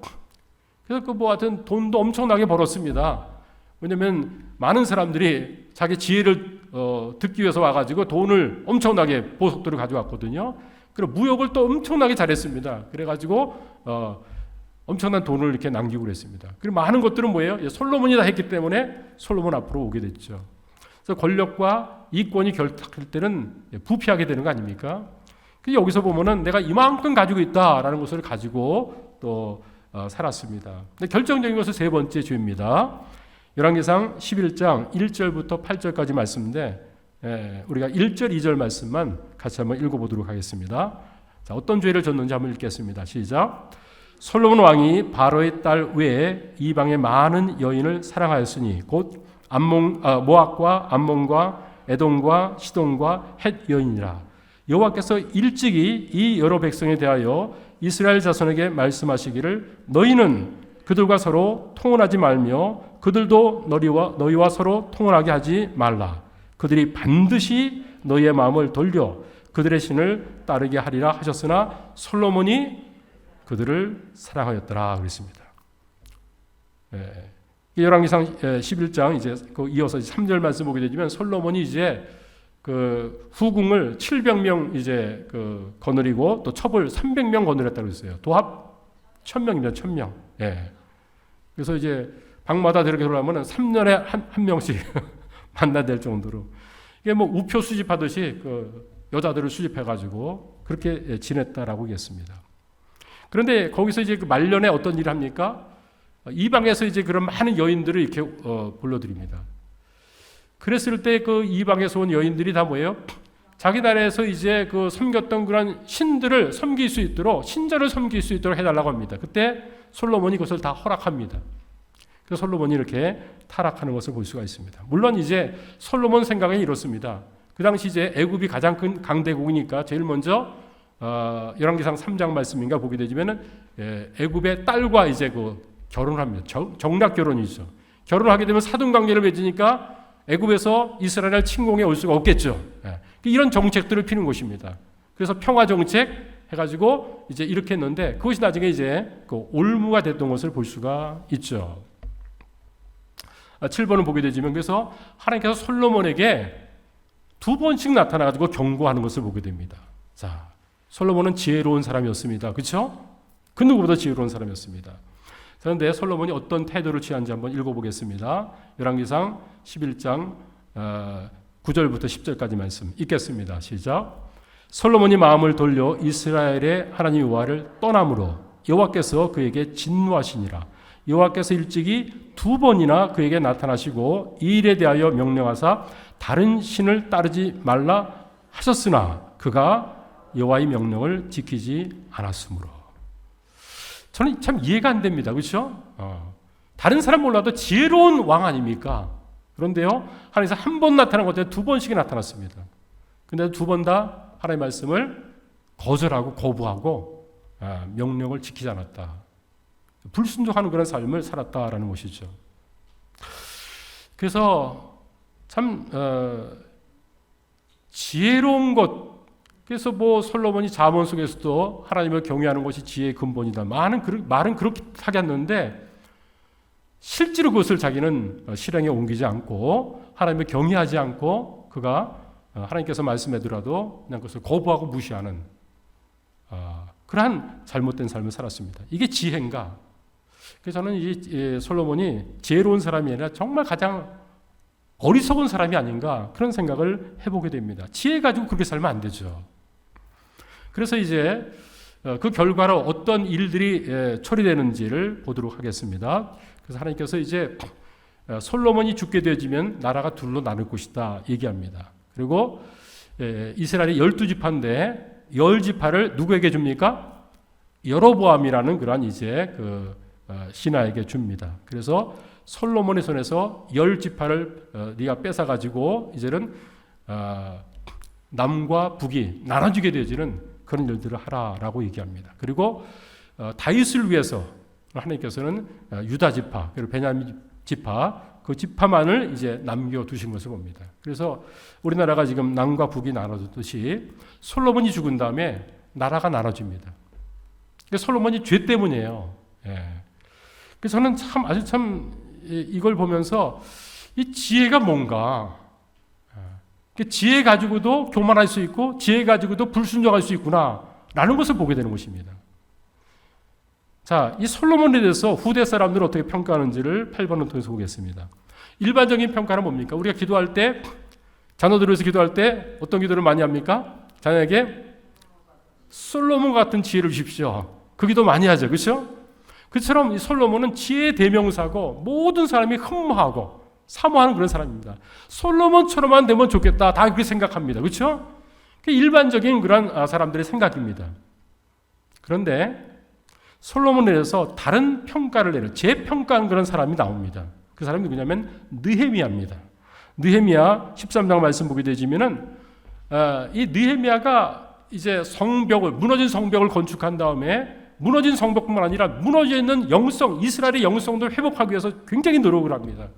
[SPEAKER 1] 그래서 그 뭐 하여튼 돈도 엄청나게 벌었습니다. 왜냐면 많은 사람들이 자기 지혜를 듣기 위해서 와가지고 돈을 엄청나게 보석들을 가져왔거든요. 그리고 무역을 또 엄청나게 잘했습니다. 그래가지고 엄청난 돈을 이렇게 남기고 그랬습니다. 그리고 많은 것들은 뭐예요? 솔로몬이 다 했기 때문에 솔로몬 앞으로 오게 됐죠. 그래서 권력과 이권이 결탁할 때는 부패하게 되는 거 아닙니까? 여기서 보면은 내가 이만큼 가지고 있다라는 것을 가지고 또 살았습니다. 근데 결정적인 것은 세 번째 죄입니다. 열왕기상 11장 1절부터 8절까지 말씀인데 우리가 1절, 2절 말씀만 같이 한번 읽어보도록 하겠습니다. 자, 어떤 죄를 졌는지 한번 읽겠습니다. 시작. 솔로몬 왕이 바로의 딸 외에 이방의 많은 여인을 사랑하였으니 곧 모압과 암몬과 에돔과 시돈과 헷 여인이라. 여호와께서 일찍이 이 여러 백성에 대하여 이스라엘 자손에게 말씀하시기를 너희는 그들과 서로 통혼하지 말며 그들도 너희와 서로 통혼하게 하지 말라. 그들이 반드시 너희의 마음을 돌려 그들의 신을 따르게 하리라 하셨으나 솔로몬이 그들을 사랑하였더라 그랬습니다. 열왕기상 11장 이제 이어서 3절 말씀 보게 되지만 솔로몬이 이제 그 후궁을 700명 이제 거느리고 또 첩을 300명 거느렸다고 했어요. 도합 1000명입니다. 1000명. 그래서 이제 방마다 이렇게 돌아가면 3년에 한 명씩 만나야 될 정도로 이게 뭐 우표 수집하듯이 여자들을 수집해가지고 그렇게 지냈다라고 했습니다. 그런데 거기서 이제 말년에 어떤 일을 합니까? 이방에서 이제 그런 많은 여인들을 이렇게 불러들입니다. 그랬을 때 그 이방에서 온 여인들이 다 뭐예요? 자기 나라에서 이제 섬겼던 그런 신들을 섬길 수 있도록 신전을 섬길 수 있도록 해달라고 합니다. 그때 솔로몬이 그것을 다 허락합니다. 그래서 솔로몬이 이렇게 타락하는 것을 볼 수가 있습니다. 물론 이제 솔로몬 생각은 이렇습니다. 그 당시 이제 애굽이 가장 큰 강대국이니까 제일 먼저 열왕기상 3장 말씀인가 보게 되지면은 애굽의 딸과 이제 결혼을 합니다. 정략 결혼이죠. 결혼하게 되면 사돈 관계를 맺으니까 애굽에서 이스라엘 침공에 올 수가 없겠죠. 이런 정책들을 피는 것입니다. 그래서 평화 정책 해가지고 이제 이렇게 했는데 그것이 나중에 이제 그 올무가 됐던 것을 볼 수가 있죠. 7번을 보게 되지만 그래서 하나님께서 솔로몬에게 2번씩 나타나가지고 경고하는 것을 보게 됩니다. 자, 솔로몬은 지혜로운 사람이었습니다. 그렇죠? 그 누구보다 지혜로운 사람이었습니다. 그런데 솔로몬이 어떤 태도를 취한지 한번 읽어보겠습니다. 열왕기상 11장 9절부터 10절까지 말씀 읽겠습니다. 시작. 솔로몬이 마음을 돌려 이스라엘의 하나님 여호와를 떠남으로 여호와께서 그에게 진노하시니라. 여호와께서 일찍이 2번이나 그에게 나타나시고 이 일에 대하여 명령하사 다른 신을 따르지 말라 하셨으나 그가 여호와의 명령을 지키지 않았으므로. 저는 참 이해가 안 됩니다. 그렇죠? 다른 사람 몰라도 지혜로운 왕 아닙니까? 그런데요, 하나님께서 한 번 나타난 것 같아요. 2번씩이 나타났습니다. 근데 2번 다 하나님의 말씀을 거절하고 거부하고 명령을 지키지 않았다. 불순종하는 그런 삶을 살았다라는 것이죠. 그래서 참 지혜로운 것, 그래서 뭐 솔로몬이 잠언 속에서도 하나님을 경외하는 것이 지혜의 근본이다. 말은 그렇게 하겠는데 실제로 그것을 자기는 실행에 옮기지 않고 하나님을 경외하지 않고 그가 하나님께서 말씀해더라도 그냥 그것을 거부하고 무시하는 그러한 잘못된 삶을 살았습니다. 이게 지혜인가? 그래서 저는 이 솔로몬이 지혜로운 사람이 아니라 정말 가장 어리석은 사람이 아닌가 그런 생각을 해보게 됩니다. 지혜 가지고 그렇게 살면 안 되죠. 그래서 이제 그 결과로 어떤 일들이 처리되는지를 보도록 하겠습니다. 그래서 하나님께서 이제 솔로몬이 죽게 되어지면 나라가 둘로 나눌 것이다 얘기합니다. 그리고 이스라엘이 12지파인데 10지파를 누구에게 줍니까? 여로보암이라는 그런 이제 그 신하에게 줍니다. 그래서 솔로몬의 손에서 10지파를 네가 뺏어 가지고 이제는 남과 북이 나눠지게 되어지는 그런 일들을 하라라고 얘기합니다. 그리고 다윗을 위해서 하나님께서는 유다 지파 그리고 베냐민 지파 그 지파만을 이제 남겨두신 것을 봅니다. 그래서 우리나라가 지금 남과 북이 나눠졌듯이 솔로몬이 죽은 다음에 나라가 나눠집니다. 솔로몬이 죄 때문이에요. 그래서 저는 아주 이걸 보면서 이 지혜가 뭔가, 지혜 가지고도 교만할 수 있고 지혜 가지고도 불순종할 수 있구나라는 것을 보게 되는 것입니다. 자, 이 솔로몬에 대해서 후대 사람들은 어떻게 평가하는지를 8번을 통해서 보겠습니다. 일반적인 평가는 뭡니까? 우리가 기도할 때, 자녀들을 위해서 기도할 때 어떤 기도를 많이 합니까? 자녀에게 솔로몬 같은 지혜를 주십시오. 그 기도 많이 하죠. 그렇죠? 그처럼 이 솔로몬은 지혜의 대명사고 모든 사람이 흠모하고 사모하는 그런 사람입니다. 솔로몬처럼만 되면 좋겠다. 다 그렇게 생각합니다. 그렇죠? 일반적인 그런 사람들의 생각입니다. 그런데 솔로몬에 대해서 다른 평가를 내려 재평가하는 그런 사람이 나옵니다. 그 사람이 누구냐면 느헤미야입니다. 느헤미야 13장 말씀 보게 되지면은 이 느헤미야가 이제 무너진 성벽을 건축한 다음에 무너진 성벽뿐만 아니라 무너져 있는 영성, 이스라엘의 영성도 회복하기 위해서 굉장히 노력을 합니다.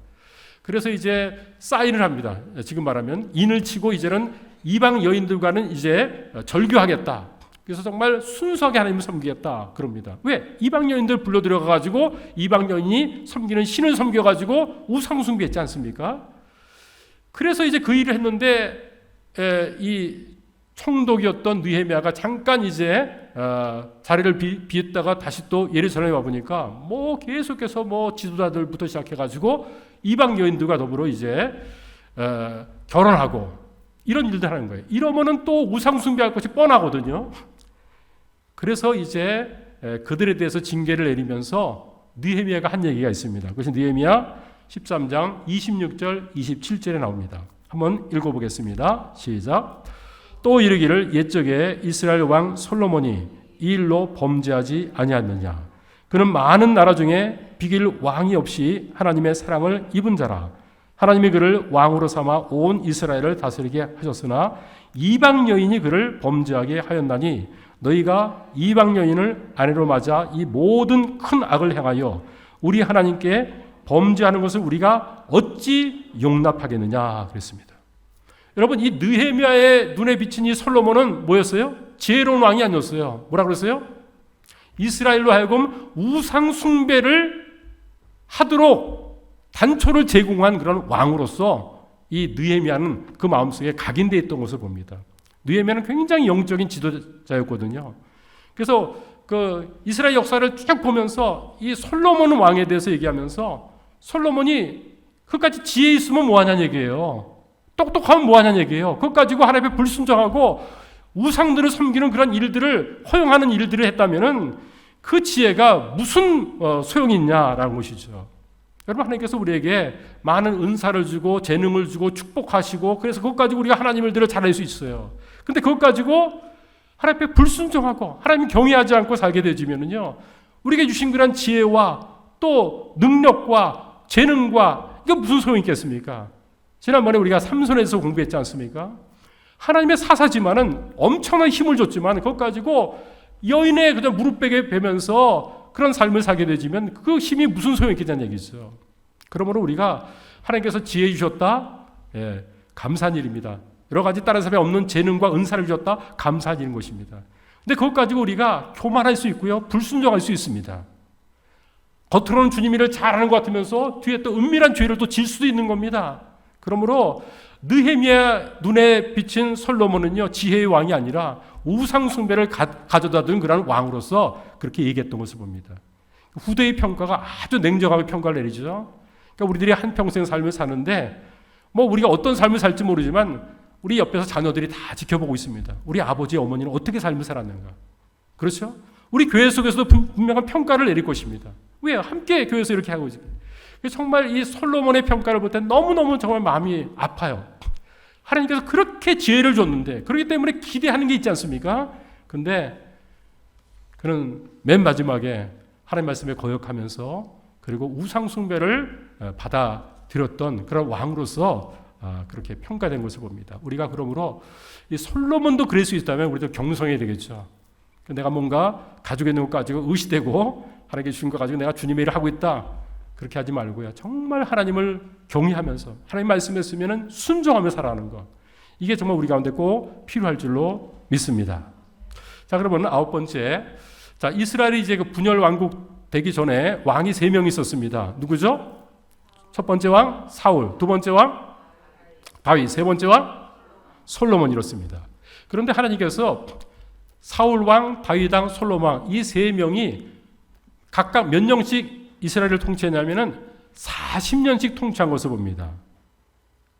[SPEAKER 1] 그래서 이제 사인을 합니다. 지금 말하면 인을 치고 이제는 이방 여인들과는 이제 절교하겠다. 그래서 정말 순수하게 하나님을 섬기겠다 그럽니다. 왜? 이방 여인들 불러들여가 가지고 이방 여인이 섬기는 신을 섬겨 가지고 우상 숭배했지 않습니까? 그래서 이제 그 일을 했는데 이 총독이었던 느헤미야가 잠깐 이제 자리를 비했다가 다시 또 예루살렘에 와 보니까 뭐 계속해서 뭐 지도자들부터 시작해 가지고 이방 여인들과 더불어 이제 결혼하고 이런 일들 하는 거예요. 이러면은 또 우상 숭배할 것이 뻔하거든요. 그래서 이제 그들에 대해서 징계를 내리면서 느헤미야가 한 얘기가 있습니다. 그것이 느헤미야 13장 26절 27절에 나옵니다. 한번 읽어보겠습니다. 시작. 또 이르기를 옛적에 이스라엘 왕 솔로몬이 이 일로 범죄하지 아니하느냐. 그는 많은 나라 중에 비길 왕이 없이 하나님의 사랑을 입은 자라. 하나님이 그를 왕으로 삼아 온 이스라엘을 다스리게 하셨으나 이방 여인이 그를 범죄하게 하였나니 너희가 이방 여인을 아내로 맞아 이 모든 큰 악을 행하여 우리 하나님께 범죄하는 것을 우리가 어찌 용납하겠느냐 그랬습니다. 여러분, 이 느헤미야의 눈에 비친 이 솔로몬은 뭐였어요? 지혜로운 왕이 아니었어요. 뭐라 그랬어요? 이스라엘로 하여금 우상 숭배를 하도록 단초를 제공한 그런 왕으로서 이 느헤미야는 그 마음속에 각인되어 있던 것을 봅니다. 느헤미야는 굉장히 영적인 지도자였거든요. 그래서 그 이스라엘 역사를 쭉 보면서 이 솔로몬 왕에 대해서 얘기하면서 솔로몬이 그까지 지혜 있으면 뭐하냐는 얘기예요. 똑똑하면 뭐하냐는 얘기예요. 그것 가지고 하나님 앞에 불순종하고 우상들을 섬기는 그런 일들을 허용하는 일들을 했다면은 그 지혜가 무슨 소용이 있냐라는 것이죠. 여러분, 하나님께서 우리에게 많은 은사를 주고 재능을 주고 축복하시고 그래서 그것 가지고 우리가 하나님의 일들을 잘할 수 있어요. 근데 그것 가지고 하나님 앞에 불순종하고 하나님 경외하지 않고 살게 되지면은요, 우리에게 주신 그런 지혜와 또 능력과 재능과 이게 무슨 소용이 있겠습니까? 지난번에 우리가 삼손에서 공부했지 않습니까? 하나님의 사사지만은 엄청난 힘을 줬지만 그것 가지고 여인의 그냥 무릎 베게 베면서 그런 삶을 살게 되지면 그 힘이 무슨 소용이 있겠냐는 얘기죠. 그러므로 우리가 하나님께서 지혜 주셨다, 예, 감사한 일입니다. 여러 가지 다른 사람이 없는 재능과 은사를 주셨다, 감사한 일인 것입니다. 근데 그것 가지고 우리가 교만할 수 있고요, 불순종할 수 있습니다. 겉으로는 주님 일을 잘하는 것 같으면서 뒤에 또 은밀한 죄를 또 질 수도 있는 겁니다. 그러므로 느헤미야 눈에 비친 솔로몬은요, 지혜의 왕이 아니라 우상 숭배를 가져다 둔 그런 왕으로서 그렇게 얘기했던 것을 봅니다. 후대의 평가가 아주 냉정하게 평가를 내리죠. 그러니까 우리들이 한평생 삶을 사는데 뭐 우리가 어떤 삶을 살지 모르지만 우리 옆에서 자녀들이 다 지켜보고 있습니다. 우리 아버지, 어머니는 어떻게 삶을 살았는가. 그렇죠? 우리 교회 속에서도 분명한 평가를 내릴 것입니다. 왜? 함께 교회에서 이렇게 하고 있어요. 정말 이 솔로몬의 평가를 볼 때 너무너무 정말 마음이 아파요. 하나님께서 그렇게 지혜를 줬는데, 그렇기 때문에 기대하는 게 있지 않습니까? 근데 그는 맨 마지막에 하나님 말씀에 거역하면서 그리고 우상 숭배를 받아들였던 그런 왕으로서 그렇게 평가된 것을 봅니다. 우리가 그러므로 이 솔로몬도 그럴 수 있다면 우리도 경성해야 되겠죠. 내가 뭔가 가지고 있는 것 가지고 의시되고 하나님께 주신 것 가지고 내가 주님의 일을 하고 있다, 그렇게 하지 말고요, 정말 하나님을 경외하면서 하나님 말씀했으면 순종하며 살아가는 것, 이게 정말 우리 가운데 꼭 필요할 줄로 믿습니다. 자, 그러면 아홉 번째, 자, 이스라엘이 이제 그 분열 왕국 되기 전에 왕이 3명 있었습니다. 누구죠? 첫 번째 왕 사울, 두 번째 왕 다윗, 세 번째 왕 솔로몬, 이렇습니다. 그런데 하나님께서 사울 왕, 다윗 왕, 솔로몬 왕, 이 3명이 각각 몇 년씩 이스라엘을 통치했냐면은 40년씩 통치한 것을 봅니다.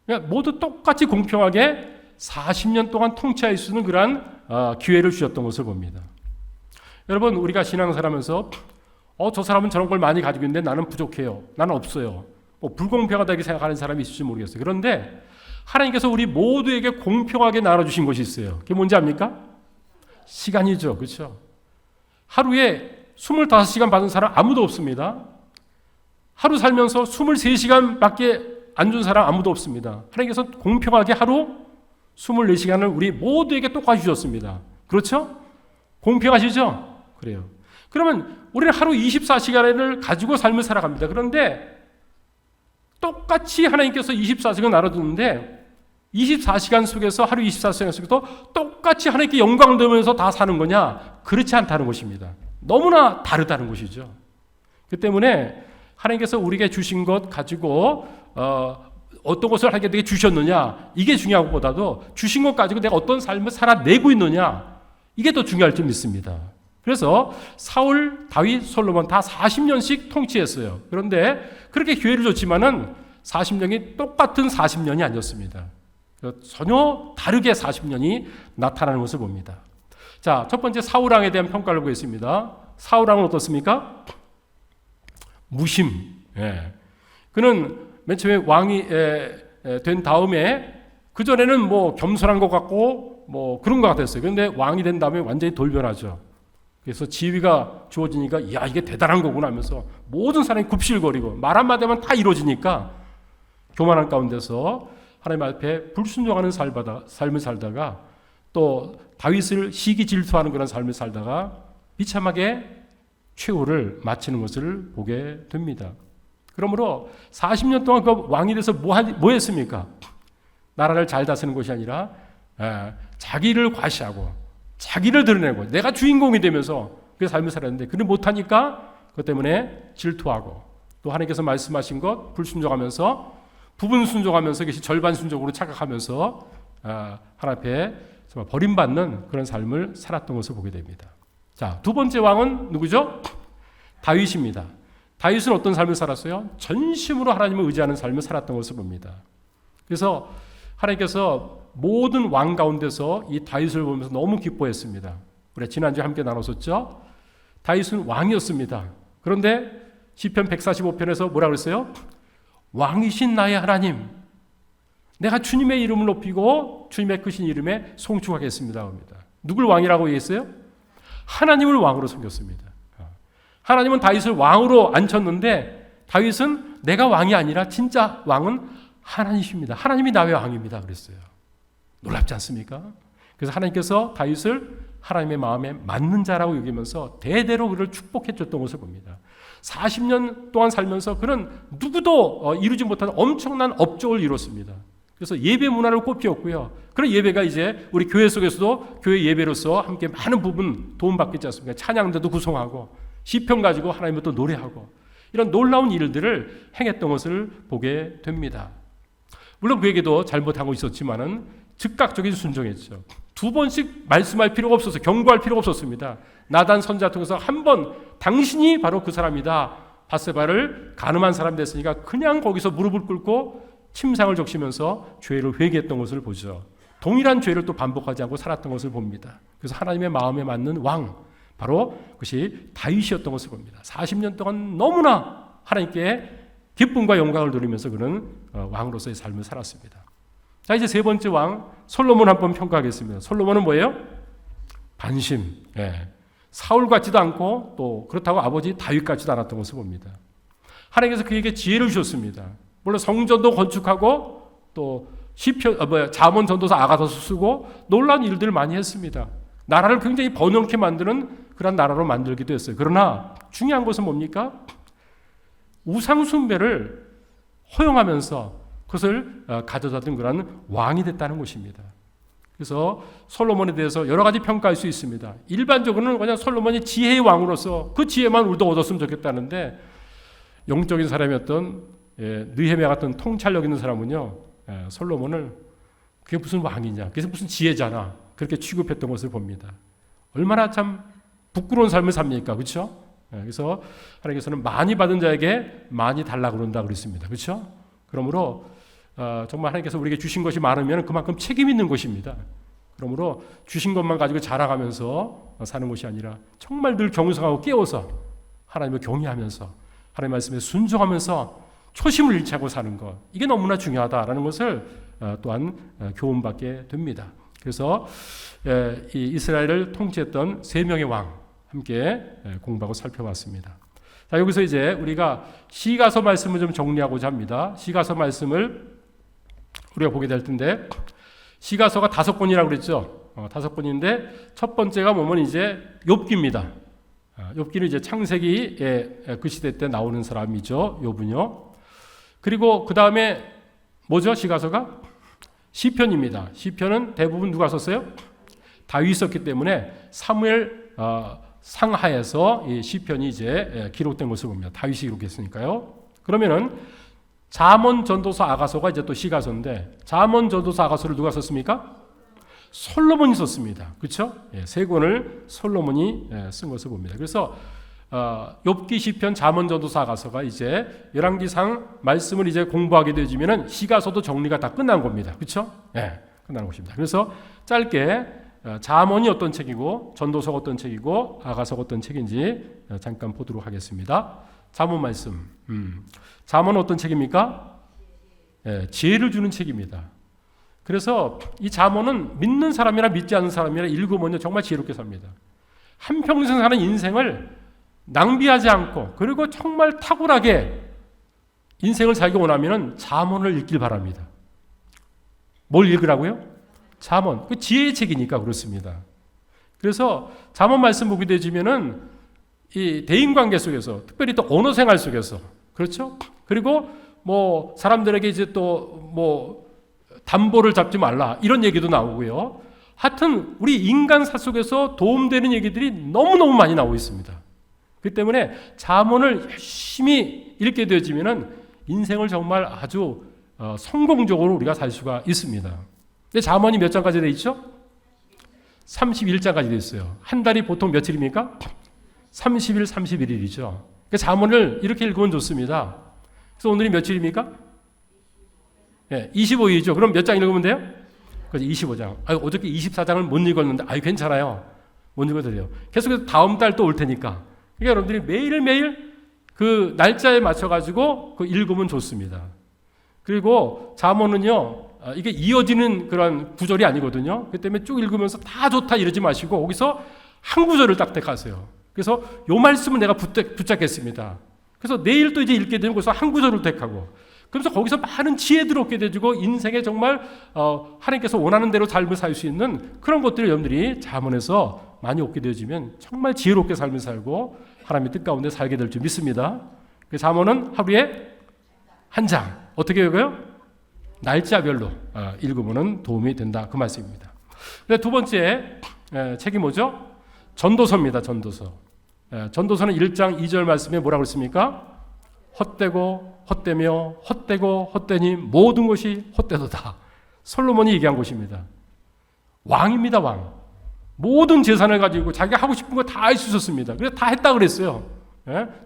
[SPEAKER 1] 그러니까 모두 똑같이 공평하게 40년 동안 통치할 수 있는 그러한 기회를 주셨던 것을 봅니다. 여러분, 우리가 신앙생활하면서 저 사람은 저런 걸 많이 가지고 있는데 나는 부족해요, 나는 없어요, 뭐 불공평하다고 생각하는 사람이 있을지 모르겠어요. 그런데 하나님께서 우리 모두에게 공평하게 나눠주신 것이 있어요. 그게 뭔지 압니까? 시간이죠. 그렇죠? 하루에 25시간 받은 사람 아무도 없습니다. 하루 살면서 23시간밖에 안 준 사람 아무도 없습니다. 하나님께서 공평하게 하루 24시간을 우리 모두에게 똑같이 주셨습니다. 그렇죠? 공평하시죠? 그래요. 그러면 우리는 하루 24시간을 가지고 삶을 살아갑니다. 그런데 똑같이 하나님께서 24시간 나눠주는데 24시간 속에서, 하루 24시간 속에서 똑같이 하나님께 영광을 돌면서 다 사는 거냐? 그렇지 않다는 것입니다. 너무나 다르다는 것이죠. 그 때문에 하나님께서 우리에게 주신 것 가지고 어떤 것을 하게 되게 주셨느냐, 이게 중요한 것보다도 주신 것 가지고 내가 어떤 삶을 살아내고 있느냐, 이게 더 중요할 줄 믿습니다. 그래서 사울, 다윗, 솔로몬 다 40년씩 통치했어요. 그런데 그렇게 기회를 줬지만은 40년이 똑같은 40년이 아니었습니다. 전혀 다르게 40년이 나타나는 것을 봅니다. 자, 첫 번째 사울 왕에 대한 평가를 보겠습니다. 사울 왕은 어떻습니까? 무심. 예. 그는 맨 처음에 왕이 된 다음에 그 전에는 뭐 겸손한 것 같고 뭐 그런 것 같았어요. 그런데 왕이 된 다음에 완전히 돌변하죠. 그래서 지위가 주어지니까 야, 이게 대단한 거구나 하면서 모든 사람이 굽실거리고 말 한마디 하면 다 이루어지니까 교만한 가운데서 하나님 앞에 불순종하는 삶을 살다가 또 다윗을 시기 질투하는 그런 삶을 살다가 비참하게 최후를 마치는 것을 보게 됩니다. 그러므로 40년 동안 그 왕이 돼서 뭐 했습니까? 나라를 잘 다스리는 것이 아니라 자기를 과시하고 자기를 드러내고 내가 주인공이 되면서 그 삶을 살았는데 그를 못하니까 그것 때문에 질투하고 또 하나님께서 말씀하신 것 불순종하면서 부분 순종하면서 이것이 절반 순종으로 착각하면서 하나님 앞에 정말 버림받는 그런 삶을 살았던 것을 보게 됩니다. 자, 두 번째 왕은 누구죠? 다윗입니다. 다윗은 어떤 삶을 살았어요? 전심으로 하나님을 의지하는 삶을 살았던 것을 봅니다. 그래서 하나님께서 모든 왕 가운데서 이 다윗을 보면서 너무 기뻐했습니다. 우리 지난주에 함께 나눴었죠? 다윗은 왕이었습니다. 그런데 시편 145편에서 뭐라 그랬어요? 왕이신 나의 하나님, 내가 주님의 이름을 높이고 주님의 크신 이름에 송축하겠습니다. 합니다. 누굴 왕이라고 얘기했어요? 하나님을 왕으로 섬겼습니다. 하나님은 다윗을 왕으로 앉혔는데 다윗은 내가 왕이 아니라 진짜 왕은 하나님이십니다. 하나님이 나의 왕입니다. 그랬어요. 놀랍지 않습니까? 그래서 하나님께서 다윗을 하나님의 마음에 맞는 자라고 여기면서 대대로 그를 축복해 줬던 것을 봅니다. 40년 동안 살면서 그는 누구도 이루지 못한 엄청난 업적을 이뤘습니다. 그래서 예배 문화를 꽃피웠고요. 그런 예배가 이제 우리 교회 속에서도 교회 예배로서 함께 많은 부분 도움받겠지 않습니까? 찬양대도 구성하고 시편 가지고 하나님을 또 노래하고 이런 놀라운 일들을 행했던 것을 보게 됩니다. 물론 그에게도 잘못하고 있었지만은 즉각적인 순종했죠. 두 번씩 말씀할 필요가 없어서 경고할 필요가 없었습니다. 나단 선지자 통해서 한 번 당신이 바로 그 사람이다. 밧세바를 간음한 사람이 됐으니까 그냥 거기서 무릎을 꿇고 침상을 적시면서 죄를 회개했던 것을 보죠. 동일한 죄를 또 반복하지 않고 살았던 것을 봅니다. 그래서 하나님의 마음에 맞는 왕, 바로 그것이 다윗이었던 것을 봅니다. 40년 동안 너무나 하나님께 기쁨과 영광을 누리면서 그는 왕으로서의 삶을 살았습니다. 자, 이제 세 번째 왕 솔로몬 한번 평가하겠습니다. 솔로몬은 뭐예요? 반심. 사울 같지도 않고 또 그렇다고 아버지 다윗 같지도 않았던 것을 봅니다. 하나님께서 그에게 지혜를 주셨습니다. 물론 성전도 건축하고 또 잠언 전도서 아가서서 쓰고 놀라운 일들을 많이 했습니다. 나라를 굉장히 번영케 만드는 그런 나라로 만들기도 했어요. 그러나 중요한 것은 뭡니까? 우상 숭배를 허용하면서 그것을 가져다든 그런 왕이 됐다는 것입니다. 그래서 솔로몬에 대해서 여러 가지 평가할 수 있습니다. 일반적으로는 그냥 솔로몬이 지혜의 왕으로서 그 지혜만 우리도 얻었으면 좋겠다는데 영적인 사람이었던 느헤미야 같은 통찰력 있는 사람은요, 솔로몬을 그게 무슨 왕이냐, 그게 무슨 지혜잖아, 그렇게 취급했던 것을 봅니다. 얼마나 참 부끄러운 삶을 삽니까, 그렇죠? 그래서 하나님께서는 많이 받은 자에게 많이 달라고 그런다 그랬습니다, 그렇죠? 그러므로 정말 하나님께서 우리에게 주신 것이 많으면 그만큼 책임 있는 것입니다. 그러므로 주신 것만 가지고 자랑하면서 사는 것이 아니라 정말 늘 경성하고 깨워서 하나님을 경외하면서 하나님 말씀에 순종하면서 초심을 잃지 않고 사는 것, 이게 너무나 중요하다라는 것을 또한 교훈받게 됩니다. 그래서 이 이스라엘을 통치했던 세 명의 왕 함께 공부하고 살펴봤습니다. 자, 여기서 이제 우리가 시가서 말씀을 좀 정리하고자 합니다. 시가서 말씀을 우리가 보게 될 텐데 시가서가 5권이라고 그랬죠. 5권인데 첫 번째가 뭐면 이제 욥기입니다. 욥기는 이제 창세기의 그 시대 때 나오는 사람이죠. 욥은요. 그리고 그 다음에 뭐죠? 시가서가? 시편입니다. 시편은 대부분 누가 썼어요? 다윗이 썼기 때문에 사무엘 상하에서 이 시편이 이제 기록된 것을 봅니다. 다윗이 기록했으니까요. 그러면은 잠언, 전도서, 아가서가 이제 또 시가서인데 잠언, 전도서, 아가서를 누가 썼습니까? 솔로몬이 썼습니다. 그렇죠? 세 권을 솔로몬이 쓴 것을 봅니다. 그래서 욥기, 시편, 잠언, 전도서, 아가서가 이제 열왕기상 말씀을 이제 공부하게 되지면은 시가서도 정리가 다 끝난 겁니다. 그렇죠? 끝나는 것입니다. 그래서 짧게 잠언이 어떤 책이고 전도서가 어떤 책이고 아가서가 어떤 책인지 잠깐 보도록 하겠습니다. 잠언 말씀. 잠언은 어떤 책입니까? 지혜를 주는 책입니다. 그래서 이 잠언은 믿는 사람이나 믿지 않는 사람이나 읽으면 정말 지혜롭게 삽니다. 한평생 사는 인생을 낭비하지 않고 그리고 정말 탁월하게 인생을 살기 원하면 잠언을 읽길 바랍니다. 뭘 읽으라고요? 잠언. 그 지혜의 책이니까 그렇습니다. 그래서 잠언 말씀 보게 되지면은 이 대인관계 속에서 특별히 또 언어 생활 속에서 그렇죠? 그리고 뭐 사람들에게 이제 또 뭐 담보를 잡지 말라 이런 얘기도 나오고요. 하여튼 우리 인간사 속에서 도움되는 얘기들이 너무너무 많이 나오고 있습니다. 그렇기 때문에 잠언을 열심히 읽게 되어지면은 인생을 정말 아주 성공적으로 우리가 살 수가 있습니다. 근데 잠언이 몇 장까지 돼 있죠? 31장까지 돼 있어요. 한 달이 보통 며칠입니까? 30일, 31일이죠. 그러니까 잠언을 이렇게 읽으면 좋습니다. 그래서 오늘이 며칠입니까? 네, 25일이죠. 그럼 몇 장 읽으면 돼요? 그래서 25장. 어저께 24장을 못 읽었는데, 괜찮아요. 못 읽어도 돼요. 계속해서 다음 달 또 올 테니까. 그러니까 여러분들이 매일매일 그 날짜에 맞춰가지고 그 읽으면 좋습니다. 그리고 잠언은요, 이게 이어지는 그런 구절이 아니거든요. 그렇기 때문에 쭉 읽으면서 다 좋다 이러지 마시고 거기서 한 구절을 딱 택하세요. 그래서 요 말씀을 내가 붙잡겠습니다. 그래서 내일 또 이제 읽게 되면 거기서 한 구절을 택하고 그러면서 거기서 많은 지혜들을 얻게 되고 인생에 정말 하나님께서 원하는 대로 삶을 살 수 있는 그런 것들을 여러분들이 잠언에서 많이 얻게 되어지면 정말 지혜롭게 삶을 살고 하나님의 뜻 가운데 살게 될 줄 믿습니다. 그 잠언은 하루에 한 장 어떻게 읽어요? 날짜별로 읽으면 도움이 된다 그 말씀입니다. 두 번째 책이 뭐죠? 전도서입니다. 전도서. 전도서는 1장 2절 말씀에 뭐라고 했습니까? 헛되고 헛되며 헛되고 헛되니 모든 것이 헛되도다. 솔로몬이 얘기한 것입니다. 왕입니다. 왕. 모든 재산을 가지고 자기가 하고 싶은 거 다 할 수 있었습니다. 그래서 다 했다 그랬어요.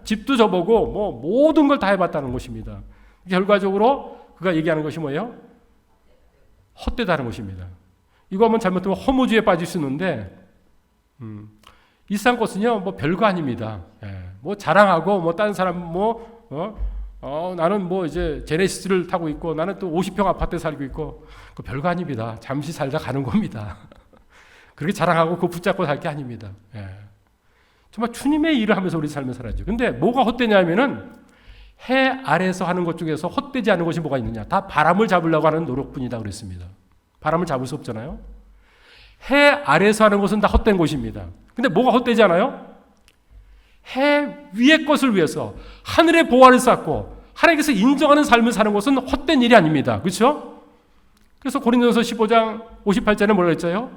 [SPEAKER 1] 집도 줘보고 뭐 모든 걸 다 해봤다는 것입니다. 결과적으로 그가 얘기하는 것이 뭐예요? 헛되다는 것입니다. 이거 하면 잘못하면 허무주의에 빠질 수 있는데 이 세상 것은요 뭐 별거 아닙니다. 뭐 자랑하고 뭐 다른 사람 나는 뭐 이제 제네시스를 타고 있고 나는 또 50평 아파트에 살고 있고 그 별거 아닙니다. 잠시 살다 가는 겁니다. 그렇게 자랑하고 그거 붙잡고 살 게 아닙니다. 정말 주님의 일을 하면서 우리 삶을 살아야죠. 근데 뭐가 헛되냐면은 해 아래에서 하는 것 중에서 헛되지 않은 것이 뭐가 있느냐? 다 바람을 잡으려고 하는 노력뿐이다 그랬습니다. 바람을 잡을 수 없잖아요. 해 아래에서 하는 것은 다 헛된 것입니다. 근데 뭐가 헛되지 않아요? 해 위의 것을 위해서 하늘의 보화를 쌓고 하나님께서 인정하는 삶을 사는 것은 헛된 일이 아닙니다. 그렇죠? 그래서 고린도서 15장 58절에 뭐라고 했죠?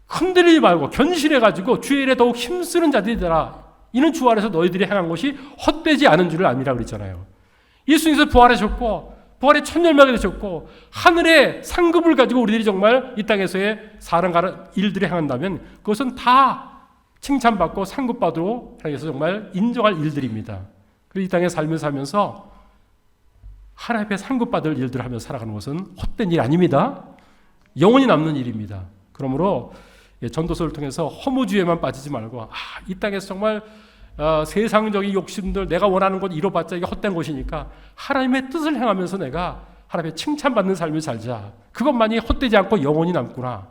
[SPEAKER 1] 흔들리지 말고 견실해가지고 주의 일에 더욱 힘쓰는 자들이더라. 이는 주 안에서 너희들이 행한 것이 헛되지 않은 줄을 아니라 그랬잖아요. 예수님께서 부활하셨고 부활의 첫 열매가 되셨고 하늘의 상급을 가지고 우리들이 정말 이 땅에서의 사랑하는 일들을 행한다면 그것은 다 칭찬받고 상급받으러 하나님께서 정말 인정할 일들입니다. 그리고 이 땅의 삶을 살면서 하나님 앞에 상급받을 일들을 하며 살아가는 것은 헛된 일 아닙니다. 영원히 남는 일입니다. 그러므로 전도서를 통해서 허무주의에만 빠지지 말고 이 땅에서 정말 세상적인 욕심들 내가 원하는 것 이뤄봤자 이게 헛된 것이니까 하나님의 뜻을 행하면서 내가 하나님의 칭찬받는 삶을 살자. 그것만이 헛되지 않고 영원히 남구나.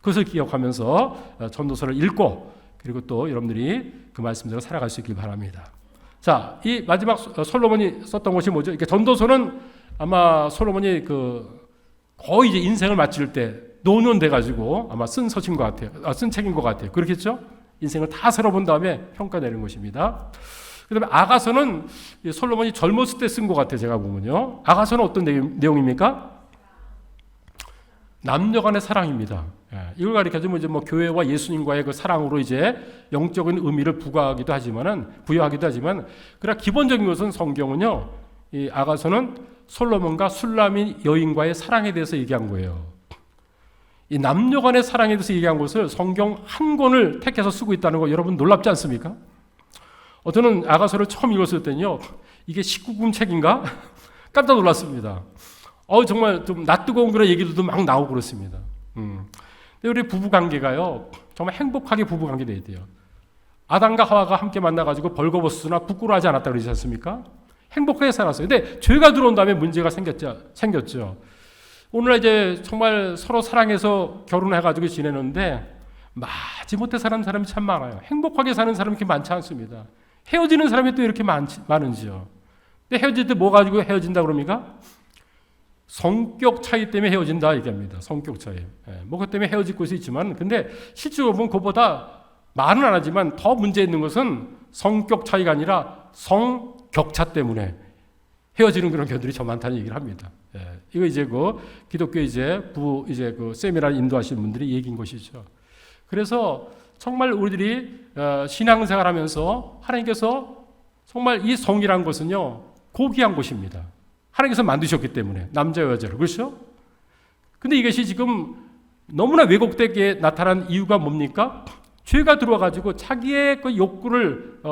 [SPEAKER 1] 그것을 기억하면서 전도서를 읽고 그리고 또 여러분들이 그 말씀대로 살아갈 수 있길 바랍니다. 자, 이 마지막 솔로몬이 썼던 것이 뭐죠? 이렇게 전도서는 아마 솔로몬이 거의 이제 인생을 마칠 때 노년돼 가지고 아마 쓴 서신 것 같아요. 쓴 책인 것 같아요. 그렇겠죠? 인생을 다 살아본 다음에 평가내는 것입니다. 그다음에 아가서는 솔로몬이 젊었을 때 쓴 것 같아요. 제가 보면요. 아가서는 어떤 내용입니까? 남녀간의 사랑입니다. 이걸 가리켜주면 이제 뭐 교회와 예수님과의 그 사랑으로 이제 영적인 의미를 부여하기도 하지만 그러나 기본적인 것은 성경은요. 이 아가서는 솔로몬과 술라민 여인과의 사랑에 대해서 얘기한 거예요. 이 남녀간의 사랑에 대해서 얘기한 것을 성경 한 권을 택해서 쓰고 있다는 거 여러분 놀랍지 않습니까? 저는 아가서를 처음 읽었을 때는요. 이게 19금 책인가? 깜짝 놀랐습니다. 정말 좀 낯뜨거운 그런 얘기들도 막 나오고 그렇습니다. 근데 우리 부부관계가요. 정말 행복하게 부부관계 돼야 돼요. 아담과 하와가 함께 만나가지고 벌거벗으나 부끄러워하지 않았다고 그러지 않습니까? 행복하게 살았어요. 근데 죄가 들어온 다음에 문제가 생겼죠. 오늘날 이제 정말 서로 사랑해서 결혼해가지고 지내는데 마지못해 사는 사람이 참 많아요. 행복하게 사는 사람이 이렇게 많지 않습니다. 헤어지는 사람이 또 이렇게 많은지요. 근데 헤어질 때 뭐 가지고 헤어진다 그럽니까? 성격 차이 때문에 헤어진다 얘기합니다. 성격 차이. 뭐 그 때문에 헤어질 것이 있지만 근데 실제로 보면 그보다 말은 안 하지만 더 문제 있는 것은 성격 차이가 아니라 성격 격차 때문에 헤어지는 그런 교회들이 저 많다는 얘기를 합니다. 이거 이제 그 기독교 이제 그 세미나를 인도하시는 분들이 얘기인 것이죠. 그래서 정말 우리들이 신앙생활하면서 하나님께서 정말 이 성이라는 것은요 고귀한 것입니다. 하나님께서 만드셨기 때문에 남자와 여자를 그렇죠? 근데 이것이 지금 너무나 왜곡되게 나타난 이유가 뭡니까? 죄가 들어와가지고 자기의 그 욕구를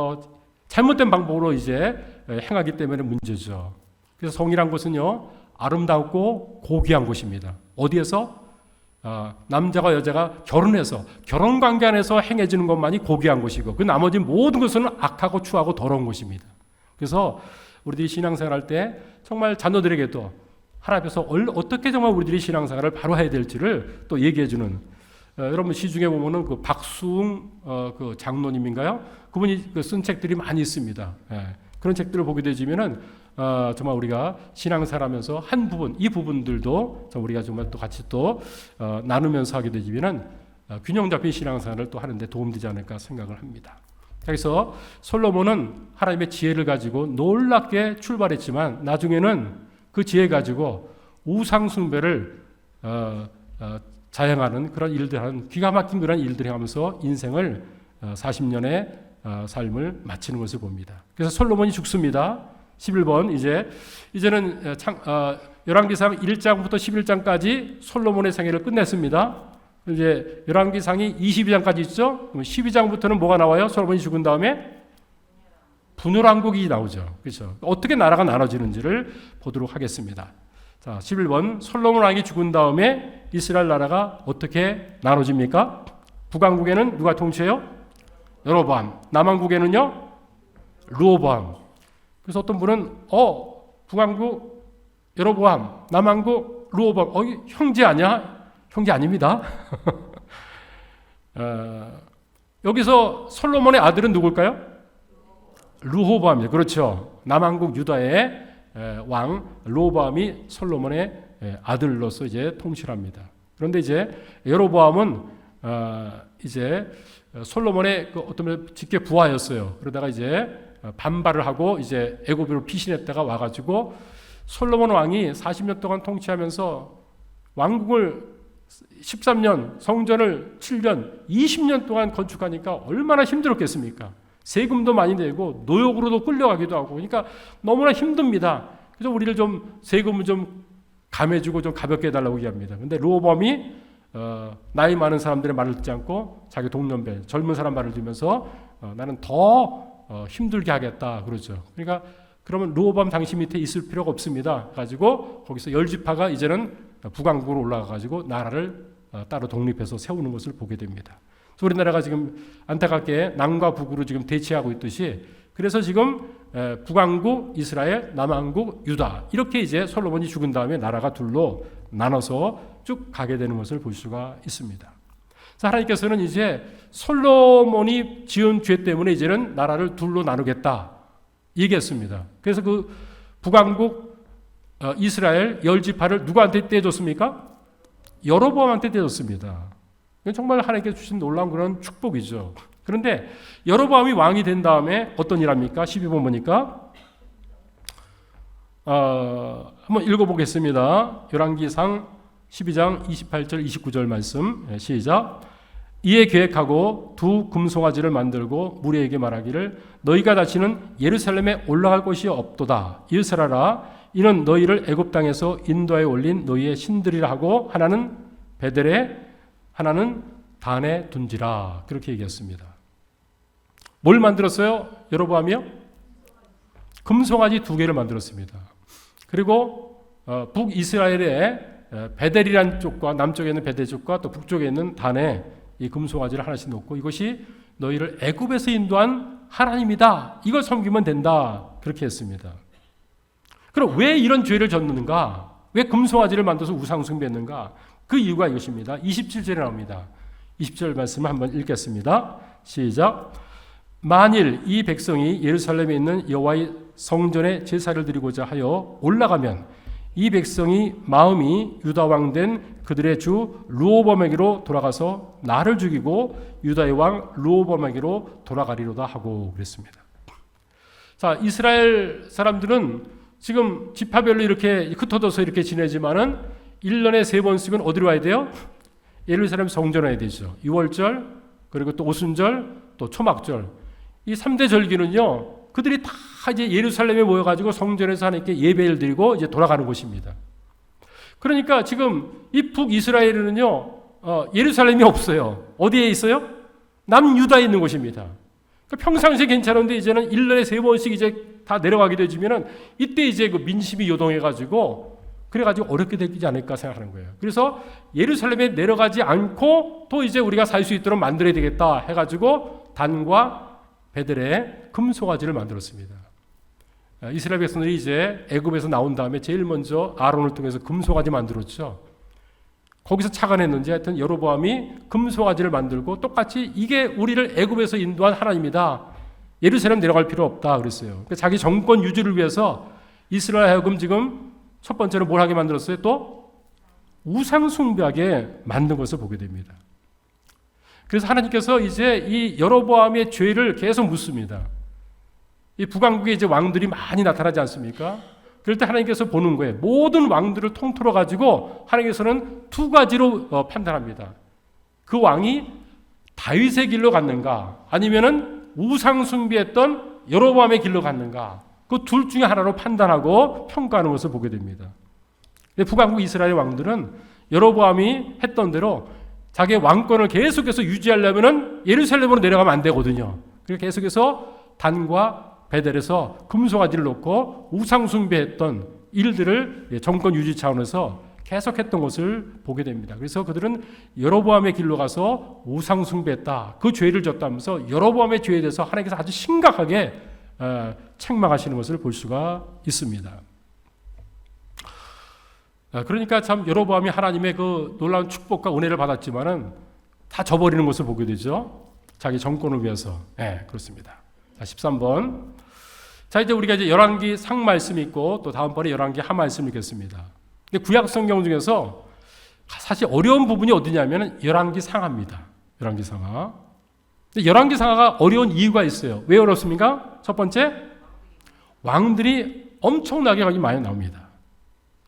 [SPEAKER 1] 잘못된 방법으로 이제 행하기 때문에 문제죠. 그래서 성이란 것은요 아름답고 고귀한 것입니다. 어디에서? 남자와 여자가 결혼해서 결혼관계 안에서 행해지는 것만이 고귀한 것이고 그 나머지 모든 것은 악하고 추하고 더러운 것입니다. 그래서 우리들이 신앙생활할 때 정말 자녀들에게도 하나님 앞에서 어떻게 정말 우리들이 신앙생활을 바로 해야 될지를 또 얘기해주는 여러분 시중에 보면은 그 박수웅 그 장로님인가요? 그분이 쓴 책들이 많이 있습니다. 그런 책들을 보게 되지면은 정말 우리가 신앙생활하면서 한 부분, 이 부분들도 우리가 정말 또 같이 또 나누면서 하게 되지면은 균형 잡힌 신앙생활을 또 하는데 도움되지 않을까 생각을 합니다. 그래서 솔로몬은 하나님의 지혜를 가지고 놀랍게 출발했지만 나중에는 그 지혜 가지고 우상 숭배를 자행하는 그런 일들 하는 기가 막힌 그런 일들을 하면서 인생을 40년의 삶을 마치는 것을 봅니다. 그래서 솔로몬이 죽습니다. 11번 이제는 열왕기상 1장부터 11장까지 솔로몬의 생애를 끝냈습니다. 이제 열왕기상이 22장까지 있죠. 12장부터는 뭐가 나와요? 솔로몬이 죽은 다음에 분열왕국이 나오죠. 그렇죠? 어떻게 나라가 나눠지는지를 보도록 하겠습니다. 자, 11번 솔로몬 왕이 죽은 다음에 이스라엘 나라가 어떻게 나눠집니까? 북왕국에는 누가 통치해요? 여로보암. 남왕국에는요? 르호보암. 그래서 어떤 분은 북왕국 여로보암, 남왕국 르호보암. 형제 아니야? 형제 아닙니다. 여기서 솔로몬의 아들은 누굴까요? 르호보암이죠. 그렇죠. 남왕국 유다의 왕 르호보암이 솔로몬의 아들로서 이제 통치합니다. 그런데 이제 여로보암은 이제 솔로몬의 그 어떤 면 직계 부하였어요. 그러다가 이제 반발을 하고 이제 애굽으로 피신했다가 와가지고 솔로몬 왕이 40년 동안 통치하면서 왕국을 13년, 성전을 7년, 20년 동안 건축하니까 얼마나 힘들었겠습니까? 세금도 많이 내고 노역으로도 끌려가기도 하고 그러니까 너무나 힘듭니다. 그래서 우리를 좀 세금을 좀 감해주고 좀 가볍게 해달라고 얘기합니다. 그런데 르호보암이 나이 많은 사람들의 말을 듣지 않고 자기 동년배 젊은 사람 말을 들으면서 나는 더 힘들게 하겠다 그러죠. 그러니까 그러면 르호보암 당신 밑에 있을 필요가 없습니다. 가지고 거기서 열지파가 이제는 북왕국으로 올라가가지고 나라를 따로 독립해서 세우는 것을 보게 됩니다. 그래서 우리나라가 지금 안타깝게 남과 북으로 지금 대치하고 있듯이 그래서 지금 북왕국 이스라엘, 남왕국 유다 이렇게 이제 솔로몬이 죽은 다음에 나라가 둘로 나눠서 쭉 가게 되는 것을 볼 수가 있습니다. 그래서 하나님께서는 이제 솔로몬이 지은 죄 때문에 이제는 나라를 둘로 나누겠다 얘기했습니다. 그래서 그 북왕국 이스라엘 열지파를 누구한테 떼줬습니까? 여로보암한테 떼줬습니다. 정말 하나님께서 주신 놀라운 그런 축복이죠. 그런데 여로보암이 왕이 된 다음에 어떤 일 합니까? 12번 보니까 한번 읽어보겠습니다. 열왕기상 12장 28절 29절 말씀 시작. 이에 계획하고 두 금송아지를 만들고 무리에게 말하기를 너희가 다시는 예루살렘에 올라갈 곳이 없도다. 이스라엘아 이는 너희를 애굽 땅에서 인도하여 올린 너희의 신들이라 하고 하나는 베델에 하나는 단에 둔지라. 그렇게 얘기했습니다. 뭘 만들었어요? 여로보암이요? 금송아지 2개를 만들었습니다. 그리고 북이스라엘의 베델이라는 쪽과 남쪽에 있는 베델 쪽과 또 북쪽에 있는 단에 이 금송아지를 하나씩 놓고 이것이 너희를 애굽에서 인도한 하나님이다. 이걸 섬기면 된다. 그렇게 했습니다. 그럼 왜 이런 죄를 졌는가? 왜 금송아지를 만들어서 우상 숭배했는가? 그 이유가 이것입니다. 27절에 나옵니다. 20절 말씀을 한번 읽겠습니다. 시작. 만일 이 백성이 예루살렘에 있는 여호와의 성전에 제사를 드리고자 하여 올라가면 이 백성이 마음이 유다 왕 된 그들의 주 르호보암에게로 돌아가서 나를 죽이고 유다의 왕 르호보암에게로 돌아가리로다 하고 그랬습니다. 자, 이스라엘 사람들은 지금 지파별로 이렇게 흩어져서 이렇게 지내지만은 1년에 3번씩은 어디로 와야 돼요? 예루살렘 성전에 와야 되죠. 유월절, 그리고 또 오순절, 또 초막절. 이 3대 절기는요, 그들이 다 이제 예루살렘에 모여가지고 성전에서 하나님께 예배를 드리고 이제 돌아가는 곳입니다. 그러니까 지금 이 북이스라엘에는요, 예루살렘이 없어요. 어디에 있어요? 남유다에 있는 곳입니다. 그러니까 평상시에 괜찮은데 이제는 1년에 3번씩 이제 다 내려가게 되지면은 이때 이제 그 민심이 요동해가지고 그래가지고 어렵게 되지 않을까 생각하는 거예요. 그래서 예루살렘에 내려가지 않고 또 이제 우리가 살 수 있도록 만들어야 되겠다 해가지고 단과 베델에 금송아지를 만들었습니다. 이스라엘 백성들이 이제 애굽에서 나온 다음에 제일 먼저 아론을 통해서 금송아지 만들었죠. 거기서 착안했는지 하여튼 여로보암이 금송아지를 만들고 똑같이 이게 우리를 애굽에서 인도한 하나님이다. 예루살렘 내려갈 필요 없다 그랬어요. 그러니까 자기 정권 유지를 위해서 이스라엘 하여금 지금 첫 번째로 뭘 하게 만들었어요? 또 우상 숭배하게 만든 것을 보게 됩니다. 그래서 하나님께서 이제 이 여로보암의 죄를 계속 묻습니다. 이 북왕국에 이제 왕들이 많이 나타나지 않습니까? 그럴 때 하나님께서 보는 거예요. 모든 왕들을 통틀어 가지고 하나님께서는 두 가지로 판단합니다. 그 왕이 다윗의 길로 갔는가, 아니면은 우상 숭배했던 여로보암의 길로 갔는가, 그 둘 중에 하나로 판단하고 평가하는 것을 보게 됩니다. 북왕국 이스라엘 왕들은 여로보암이 했던 대로 자기의 왕권을 계속해서 유지하려면은 예루살렘으로 내려가면 안 되거든요. 그래서 계속해서 단과 베델에서 금송아지를 놓고 우상 숭배했던 일들을 정권 유지 차원에서 계속했던 것을 보게 됩니다. 그래서 그들은 여로보암의 길로 가서 우상 숭배했다. 그 죄를 졌다면서 여로보암의 죄에 대해서 하나님께서 아주 심각하게 책망하시는 것을 볼 수가 있습니다. 그러니까 참 여로보암이 하나님의 그 놀라운 축복과 은혜를 받았지만은 다 저버리는 것을 보게 되죠. 자기 정권을 위해서. 네, 그렇습니다. 자, 13번. 자, 이제 우리가 이제 열왕기 상 말씀이 있고 또 다음번에 열왕기 하 말씀을 읽겠습니다. 근데 구약 성경 중에서 사실 어려운 부분이 어디냐면은 열왕기 상하입니다. 열왕기 상하. 근데 열왕기 상하가 어려운 이유가 있어요. 왜 어렵습니까? 첫 번째, 왕들이 엄청나게 많이 나옵니다.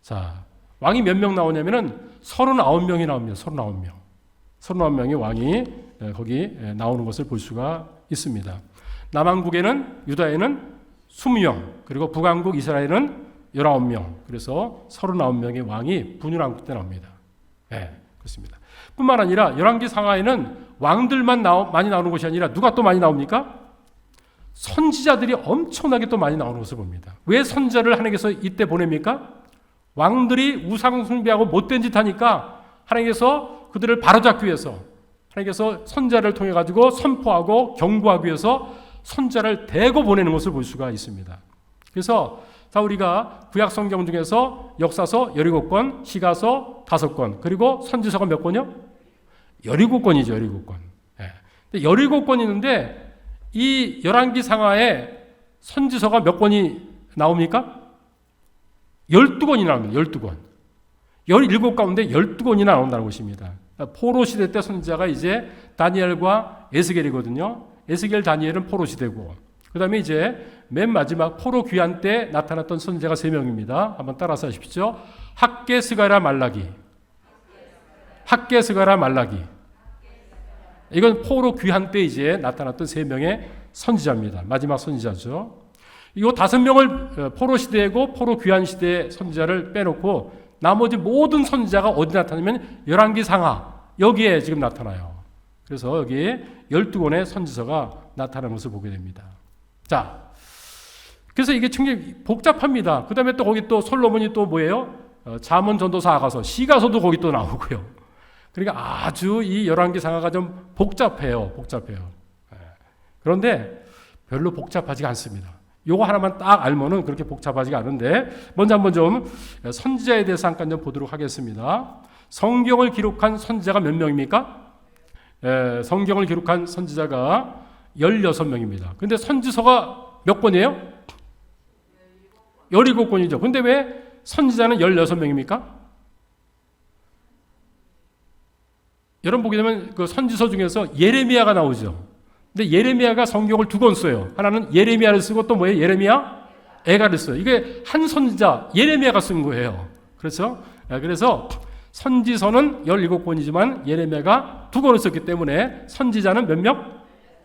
[SPEAKER 1] 자, 왕이 몇 명 나오냐면은 39명이 나옵니다. 39명. 39명의 왕이 거기 나오는 것을 볼 수가 있습니다. 남왕국에는, 유다에는 20명, 그리고 북왕국 이스라엘은 19명, 그래서 39명의 왕이 분열왕국 때 나옵니다. 네, 그렇습니다. 뿐만 아니라 열왕기 상하에는 왕들만 많이 나오는 것이 아니라 누가 또 많이 나옵니까? 선지자들이 엄청나게 또 많이 나오는 것을 봅니다. 왜 선지자를 하나님께서 이때 보냅니까? 왕들이 우상 숭배하고 못된 짓 하니까 하나님께서 그들을 바로잡기 위해서 하나님께서 선지자를 통해 가지고 선포하고 경고하기 위해서 선지자를 대거 보내는 것을 볼 수가 있습니다. 그래서 자, 우리가 구약 성경 중에서 역사서 17권, 시가서 5권, 그리고 선지서가 몇 권이요? 17권이죠. 17권. 네. 17권이 있는데 이 열왕기 상하에 선지서가 몇 권이 나옵니까? 12권이 나옵니다. 12권. 17 가운데 12권이나 나온다는 것입니다. 포로 시대 때 선지자가 이제 다니엘과 에스겔이거든요. 에스겔, 다니엘은 포로 시대고, 그 다음에 이제 맨 마지막 포로 귀환 때 나타났던 선지자가 3명입니다. 한번 따라서 하십시오. 학개, 스가랴, 말라기. 학개, 스가랴, 말라기. 이건 포로 귀환 때 이제 나타났던 3명의 선지자입니다. 마지막 선지자죠. 이 5명을 포로 시대고 포로 귀환 시대의 선지자를 빼놓고 나머지 모든 선지자가 어디 나타나면 열왕기 상하, 여기에 지금 나타나요. 그래서 여기 12권의 선지서가 나타나는 것을 보게 됩니다. 자, 그래서 이게 굉장히 복잡합니다. 그 다음에 또 거기 또 솔로몬이 또 뭐예요? 잠언, 전도서, 아가서, 시가서도 거기 또 나오고요. 그러니까 아주 이 열왕기 상하가 좀 복잡해요. 그런데 별로 복잡하지 않습니다. 요거 하나만 딱 알면은 그렇게 복잡하지가 않은데, 먼저 한번 좀 선지자에 대해서 잠깐 좀 보도록 하겠습니다. 성경을 기록한 선지자가 몇 명입니까? 성경을 기록한 선지자가 16명입니다. 근데 선지서가 몇 권이에요? 17권이죠. 근데 왜 선지자는 16명입니까? 여러분 보게 되면 그 선지서 중에서 예레미야가 나오죠. 근데 예레미야가 성경을 두 권 써요. 하나는 예레미야를 쓰고 또 뭐예요? 예레미야 애가를 써요. 이게 한 선지자 예레미야가 쓴 거예요. 그렇죠? 그래서 선지서는 17권이지만 예레미야가 두 권을 썼기 때문에 선지자는 몇 명?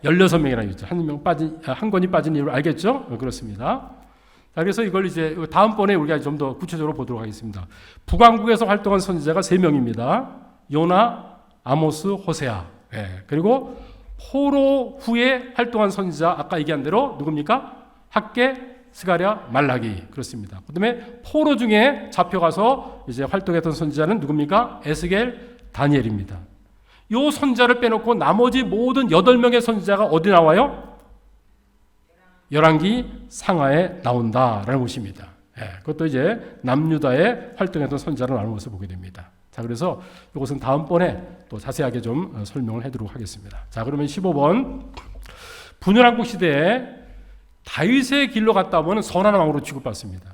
[SPEAKER 1] 16명이라고 했죠. 한 권이 빠진 이유를 알겠죠? 그렇습니다. 자, 그래서 이걸 이제 다음번에 우리가 좀 더 구체적으로 보도록 하겠습니다. 북왕국에서 활동한 선지자가 3명입니다. 요나, 아모스, 호세아. 그리고 포로 후에 활동한 선지자 아까 얘기한 대로 누굽니까? 학개, 스가랴, 말라기. 그렇습니다. 그다음에 포로 중에 잡혀가서 이제 활동했던 선지자는 누굽니까? 에스겔, 다니엘입니다. 요 선지자를 빼놓고 나머지 모든 8명의 선지자가 어디 나와요? 열왕기 상하에 나온다라는 것입니다. 그것도 이제 남유다에 활동했던 선지자로 나오는 것을 보게 됩니다. 자, 그래서 이것은 다음번에 또 자세하게 좀 설명을 해드리도록 하겠습니다. 자, 그러면 15번. 분열왕국 시대에 다윗의 길로 갔다 보면 선한 왕으로 취급받습니다.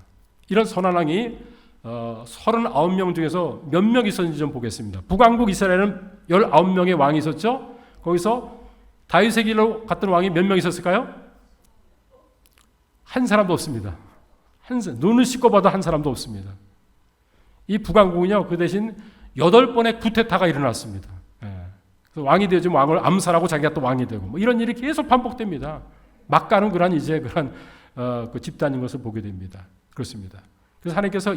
[SPEAKER 1] 이런 선한 왕이 39명 중에서 몇 명 있었는지 좀 보겠습니다. 북왕국 이스라엘은 19명의 왕이 있었죠. 거기서 다윗의 길로 갔던 왕이 몇 명 있었을까요? 한 사람도 없습니다. 눈을 씻고 봐도 한 사람도 없습니다. 이 북왕국은요, 그 대신 8번의 쿠데타가 일어났습니다. 그래서 왕이 되어지면 왕을 암살하고 자기가 또 왕이 되고 뭐 이런 일이 계속 반복됩니다. 막 가는 그런 그 집단인 것을 보게 됩니다. 그렇습니다. 그래서 하나님께서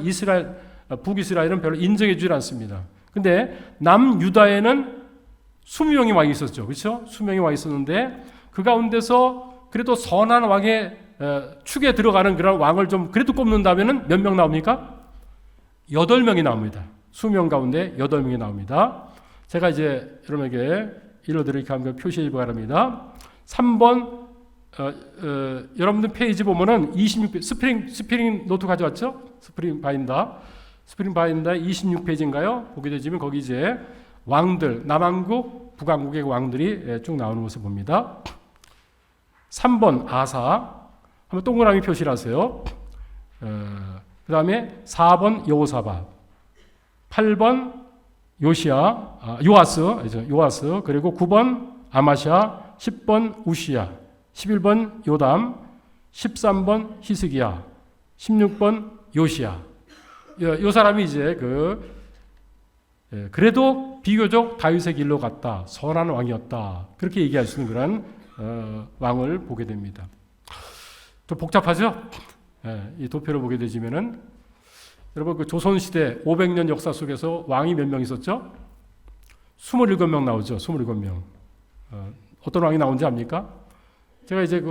[SPEAKER 1] 북이스라엘은 별로 인정해 주지 않습니다. 근데 남유다에는 20명이 왕이 있었죠. 그렇죠? 20명이 왕이 있었는데 그 가운데서 그래도 선한 왕의 축에 들어가는 그런 왕을 좀 그래도 꼽는다면은 몇 명 나옵니까? 8명이 나옵니다. 20명 가운데 8명이 나옵니다. 제가 이제 여러분에게 일러드리기 한번 표시해 바랍니다. 3번 여러분들 페이지 보면은 26페이지 스프링 노트 가져왔죠? 스프링 바인더 26페이지인가요? 보게 되시면 거기 이제 왕들, 남왕국, 북왕국의 왕들이 쭉 나오는 것을 봅니다. 3번 아사 한번 동그라미 표시를 하세요. 그 다음에 4번 여호사밧, 8번 요아스, 그리고 9번 아마샤, 10번 우시야, 11번 요담, 13번 히스기야, 16번 요시야. 요 사람이 이제 그래도 비교적 다윗의 길로 갔다, 선한 왕이었다, 그렇게 얘기할 수 있는 그런 왕을 보게 됩니다. 좀 복잡하죠? 이 도표를 보게 되시면은 여러분 그 조선시대 500년 역사 속에서 왕이 몇 명 있었죠? 27명 나오죠. 27명. 어떤 왕이 나온지 압니까? 제가 이제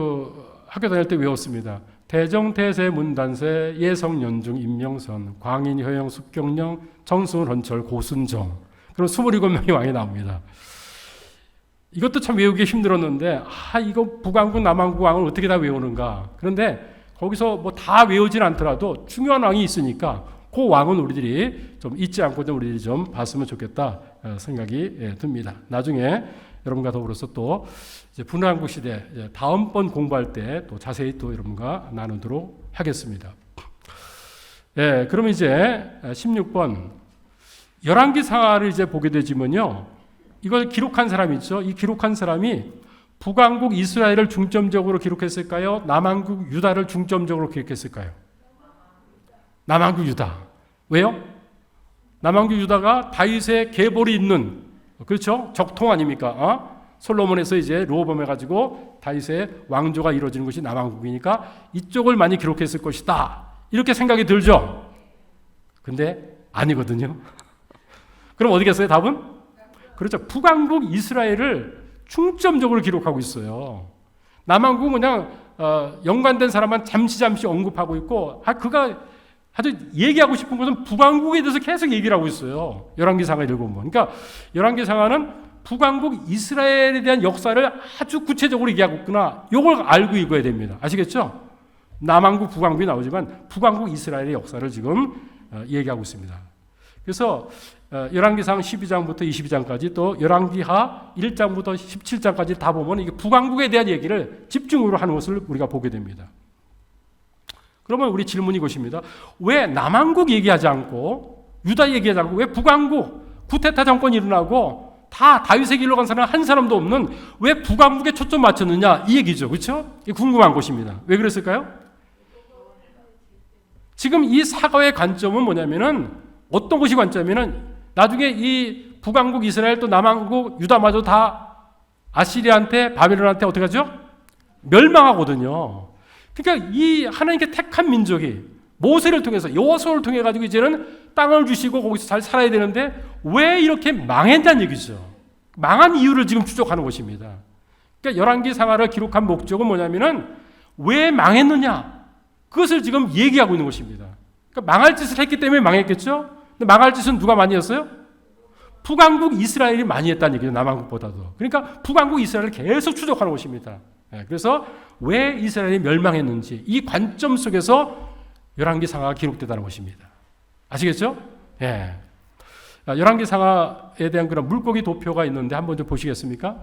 [SPEAKER 1] 학교 다닐 때 외웠습니다. 대정, 태세, 문단세, 예성, 연중, 임명선, 광인, 효영, 숙경령, 정순, 헌철, 고순정. 그럼 27명의 왕이 나옵니다. 이것도 참 외우기 힘들었는데 이거 북왕국, 남왕국 왕을 어떻게 다 외우는가. 그런데 거기서 뭐 다 외우진 않더라도 중요한 왕이 있으니까 그 왕은 우리들이 좀 잊지 않고 좀 우리들이 좀 봤으면 좋겠다 생각이 듭니다. 나중에 여러분과 더불어서 또 이제 분왕국 시대 다음번 공부할 때 또 자세히 또 여러분과 나누도록 하겠습니다. 그러면 이제 16번 열왕기 상하를 이제 보게 되지만요, 이걸 기록한 사람이 있죠. 이 기록한 사람이 북왕국 이스라엘을 중점적으로 기록했을까요? 남왕국 유다를 중점적으로 기록했을까요? 남왕국 유다. 왜요? 남왕국 유다가 다윗의 계보리 있는, 그렇죠? 적통 아닙니까? 솔로몬에서 이제 르호보암 해가지고 다윗의 왕조가 이루어지는 것이 남왕국이니까 이쪽을 많이 기록했을 것이다, 이렇게 생각이 들죠. 근데 아니거든요. 그럼 어디겠어요? 답은? 그렇죠. 북왕국 이스라엘을 중점적으로 기록하고 있어요. 남왕국은 그냥 연관된 사람만 잠시 언급하고 있고, 그가 아주 얘기하고 싶은 것은 북왕국에 대해서 계속 얘기를 하고 있어요. 열왕기상하 읽어보면. 그러니까 열왕기상하는 북왕국 이스라엘에 대한 역사를 아주 구체적으로 얘기하고 있구나, 이걸 알고 읽어야 됩니다. 아시겠죠? 남왕국, 북왕국이 나오지만 북왕국 이스라엘의 역사를 지금 얘기하고 있습니다. 그래서 열왕기상 12장부터 22장까지 또 열왕기하 1장부터 17장까지 다 보면 이게 북왕국에 대한 얘기를 집중으로 하는 것을 우리가 보게 됩니다. 그러면 우리 질문이 이것입니다. 왜 남왕국 얘기하지 않고 유다 얘기하지 않고 왜 북왕국 쿠데타 정권이 일어나고 다 다윗의 길로 간 사람 한 사람도 없는 왜 북왕국에 초점 맞췄느냐 이 얘기죠. 그렇죠? 이게 궁금한 것입니다. 왜 그랬을까요? 지금 이 사과의 관점은 뭐냐면은 어떤 것이 관점이냐면은 나중에 이 북왕국 이스라엘 또 남왕국 유다마저 다 아시리아한테 바벨론한테 어떻게 하죠? 멸망하거든요. 그러니까 이 하나님께 택한 민족이 모세를 통해서 여호수아를 통해 가지고 이제는 땅을 주시고 거기서 잘 살아야 되는데 왜 이렇게 망했냐는 얘기죠. 망한 이유를 지금 추적하는 것입니다. 그러니까 열왕기 상하를 기록한 목적은 뭐냐면은 왜 망했느냐 그것을 지금 얘기하고 있는 것입니다. 그러니까 망할 짓을 했기 때문에 망했겠죠. 근데 망할 짓은 누가 많이 했어요? 북왕국 이스라엘이 많이 했다는 얘기죠. 남왕국보다도. 그러니까 북왕국 이스라엘을 계속 추적하는 것입니다. 그래서 왜 이스라엘이 멸망했는지 이 관점 속에서 열왕기 상하가 기록되다는 것입니다. 아시겠죠? 예. 열왕기 상하에 대한 그런 물고기 도표가 있는데 한번 좀 보시겠습니까?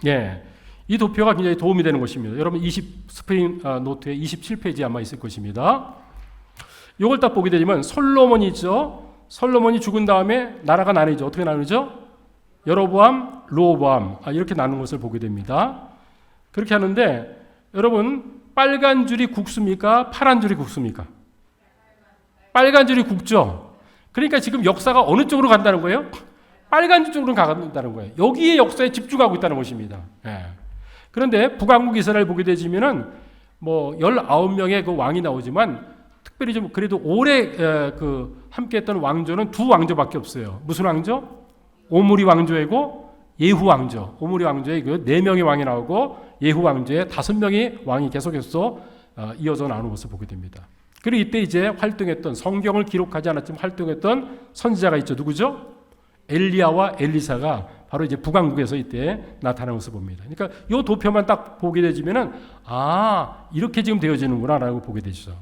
[SPEAKER 1] 예. 이 도표가 굉장히 도움이 되는 것입니다. 여러분 스프링 노트에 27페이지에 아마 있을 것입니다. 이걸 딱 보게 되면 솔로몬이죠. 솔로몬이 죽은 다음에 나라가 나뉘죠. 어떻게 나누죠? 여로보암, 르호보암 이렇게 나누는 것을 보게 됩니다. 그렇게 하는데 여러분 빨간 줄이 국수입니까? 파란 줄이 국수입니까? 빨간 줄이 국죠. 그러니까 지금 역사가 어느 쪽으로 간다는 거예요? 빨간 줄 쪽으로 간다는 거예요. 여기에 역사에 집중하고 있다는 것입니다. 예. 그런데 북왕국 이스라엘 보게 되지면은 뭐 19명의 그 왕이 나오지만 특별히 좀 그래도 오래 함께했던 왕조는 두 왕조밖에 없어요. 무슨 왕조? 오므리 왕조이고 예후 왕조. 오므리 왕조에 그 4명의 왕이 나오고 예후 왕조에 5명의 왕이 계속해서 이어져 나오는 것을 보게 됩니다. 그리고 이때 이제 활동했던 성경을 기록하지 않았지만 활동했던 선지자가 있죠. 누구죠? 엘리야와 엘리사가 바로 이제 북왕국에서 이때 나타나는 것을 봅니다. 그러니까 이 도표만 딱 보게 되지면은 이렇게 지금 되어지는구나라고 보게 되죠.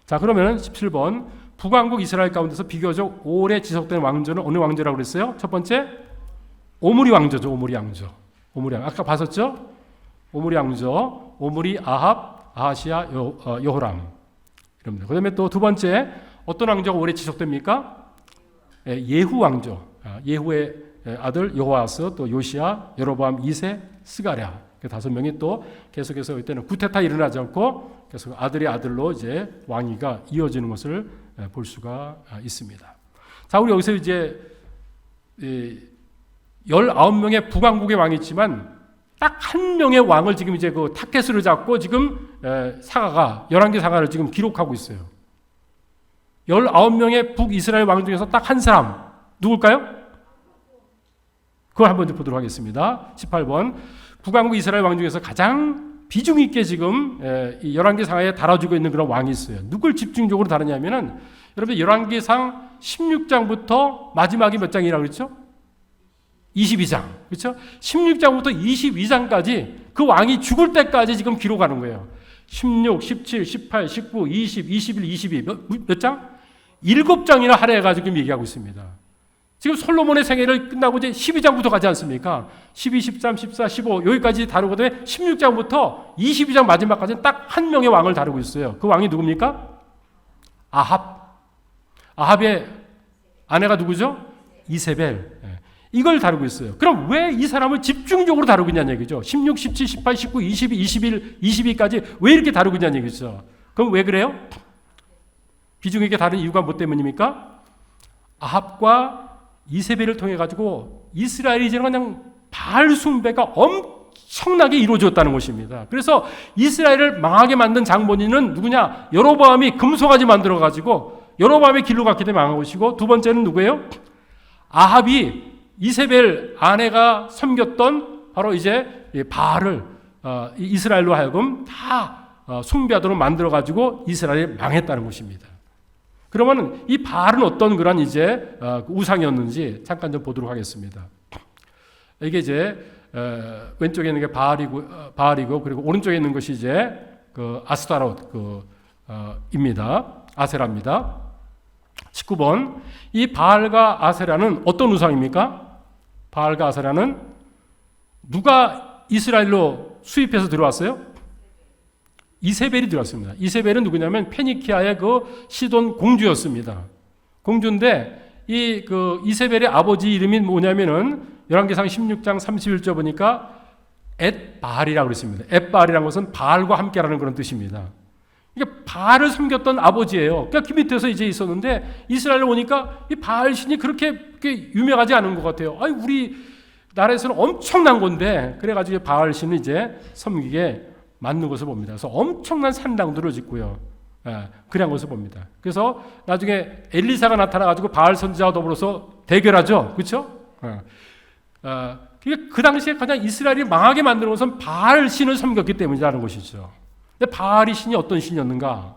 [SPEAKER 1] 자, 그러면 17번 북왕국 이스라엘 가운데서 비교적 오래 지속된 왕조는 어느 왕조라고 그랬어요? 첫 번째 오므리 왕조죠. 오므리 왕조. 오므리 왕 아까 봤었죠? 오므리 왕조, 오므리 아합, 아하시아, 여호람. 이럽니다. 그다음에 또 두 번째 어떤 왕조가 오래 지속됩니까? 예후 왕조. 예후의 아들 여호아스, 또 요시야, 여로보암 2세, 스가랴. 5명이 또 계속해서 이때는 구테타 일어나지 않고 계속 아들의 아들로 이제 왕위가 이어지는 것을 볼 수가 있습니다. 자, 우리 여기서 이제 19명의 북왕국의 왕이 있지만 딱 한 명의 왕을 지금 이제 그 타켓을 잡고 지금 사가가 열왕기 사가를 지금 기록하고 있어요. 19명의 북이스라엘 왕 중에서 딱 한 사람 누굴까요? 그걸 한번 보도록 하겠습니다. 18번 북왕국 이스라엘 왕 중에서 가장 비중 있게 지금 이 열왕기 상하에 다뤄지고 있는 그런 왕이 있어요. 누굴 집중적으로 다루냐면은 여러분 열왕기상 16장부터 마지막이 몇 장이라고 그랬죠? 22장. 그렇죠? 16장부터 22장까지 그 왕이 죽을 때까지 지금 기록하는 거예요. 16, 17, 18, 19, 20, 21, 22 몇 장? 7장이나 할애해가지고 지금 얘기하고 있습니다. 지금 솔로몬의 생애를 끝나고 이제 12장부터 가지 않습니까? 12, 13, 14, 15 여기까지 다루거든요. 16장부터 22장 마지막까지는 딱 한 명의 왕을 다루고 있어요. 그 왕이 누굽니까? 아합. 아합의 아내가 누구죠? 이세벨. 이걸 다루고 있어요. 그럼 왜 이 사람을 집중적으로 다루고 있냐는 얘기죠. 16, 17, 18, 19, 22, 21, 22까지 왜 이렇게 다루고 있냐는 얘기죠. 그럼 왜 그래요? 비중 있게 다른 이유가 뭐 때문입니까? 아합과 이세벨을 통해 가지고 이스라엘이 이제 그냥 바알 숭배가 엄청나게 이루어졌다는 것입니다. 그래서 이스라엘을 망하게 만든 장본인은 누구냐? 여로보암이 금송아지 만들어 가지고 여로보암의 길로 갔기 때문에 망한 것이고, 두 번째는 누구예요? 아합이 이세벨 아내가 섬겼던 바로 이제 바알을 이스라엘로 하여금 다 숭배하도록 만들어 가지고 이스라엘이 망했다는 것입니다. 그러면 이 바알은 어떤 그런 이제 우상이었는지 잠깐 좀 보도록 하겠습니다. 이게 이제 왼쪽에 있는 게 바알이고 그리고 오른쪽에 있는 것이 이제 그 아스타롯 입니다. 아세라입니다. 19번 이 바알과 아세라는 어떤 우상입니까? 바알과 아세라는 누가 이스라엘로 수입해서 들어왔어요? 이세벨이 들어왔습니다. 이세벨은 누구냐면 페니키아의 그 시돈 공주였습니다. 공주인데 이 그 이세벨의 아버지 이름이 뭐냐면은 열왕기상 16장 31절 보니까 엣바알이라고 그랬습니다. 엣바알이라는 것은 바알과 함께라는 그런 뜻입니다. 이게 바알을 섬겼던 아버지예요. 그러니까 그 밑에서 이제 있었는데 이스라엘에 오니까 이 바알 신이 그렇게 유명하지 않은 것 같아요. 아니 우리 나라에서는 엄청난 건데 그래가지고 바알 신을 이제 섬기게 만든 것을 봅니다. 그래서 엄청난 산당들을 짓고요. 그런 것을 봅니다. 그래서 나중에 엘리사가 나타나가지고 바알 선지자와 더불어서 대결하죠. 그렇죠? 그 당시에 가장 이스라엘이 망하게 만드는 것은 바알 신을 섬겼기 때문이라는 것이죠. 근데 바알이 신이 어떤 신이었는가?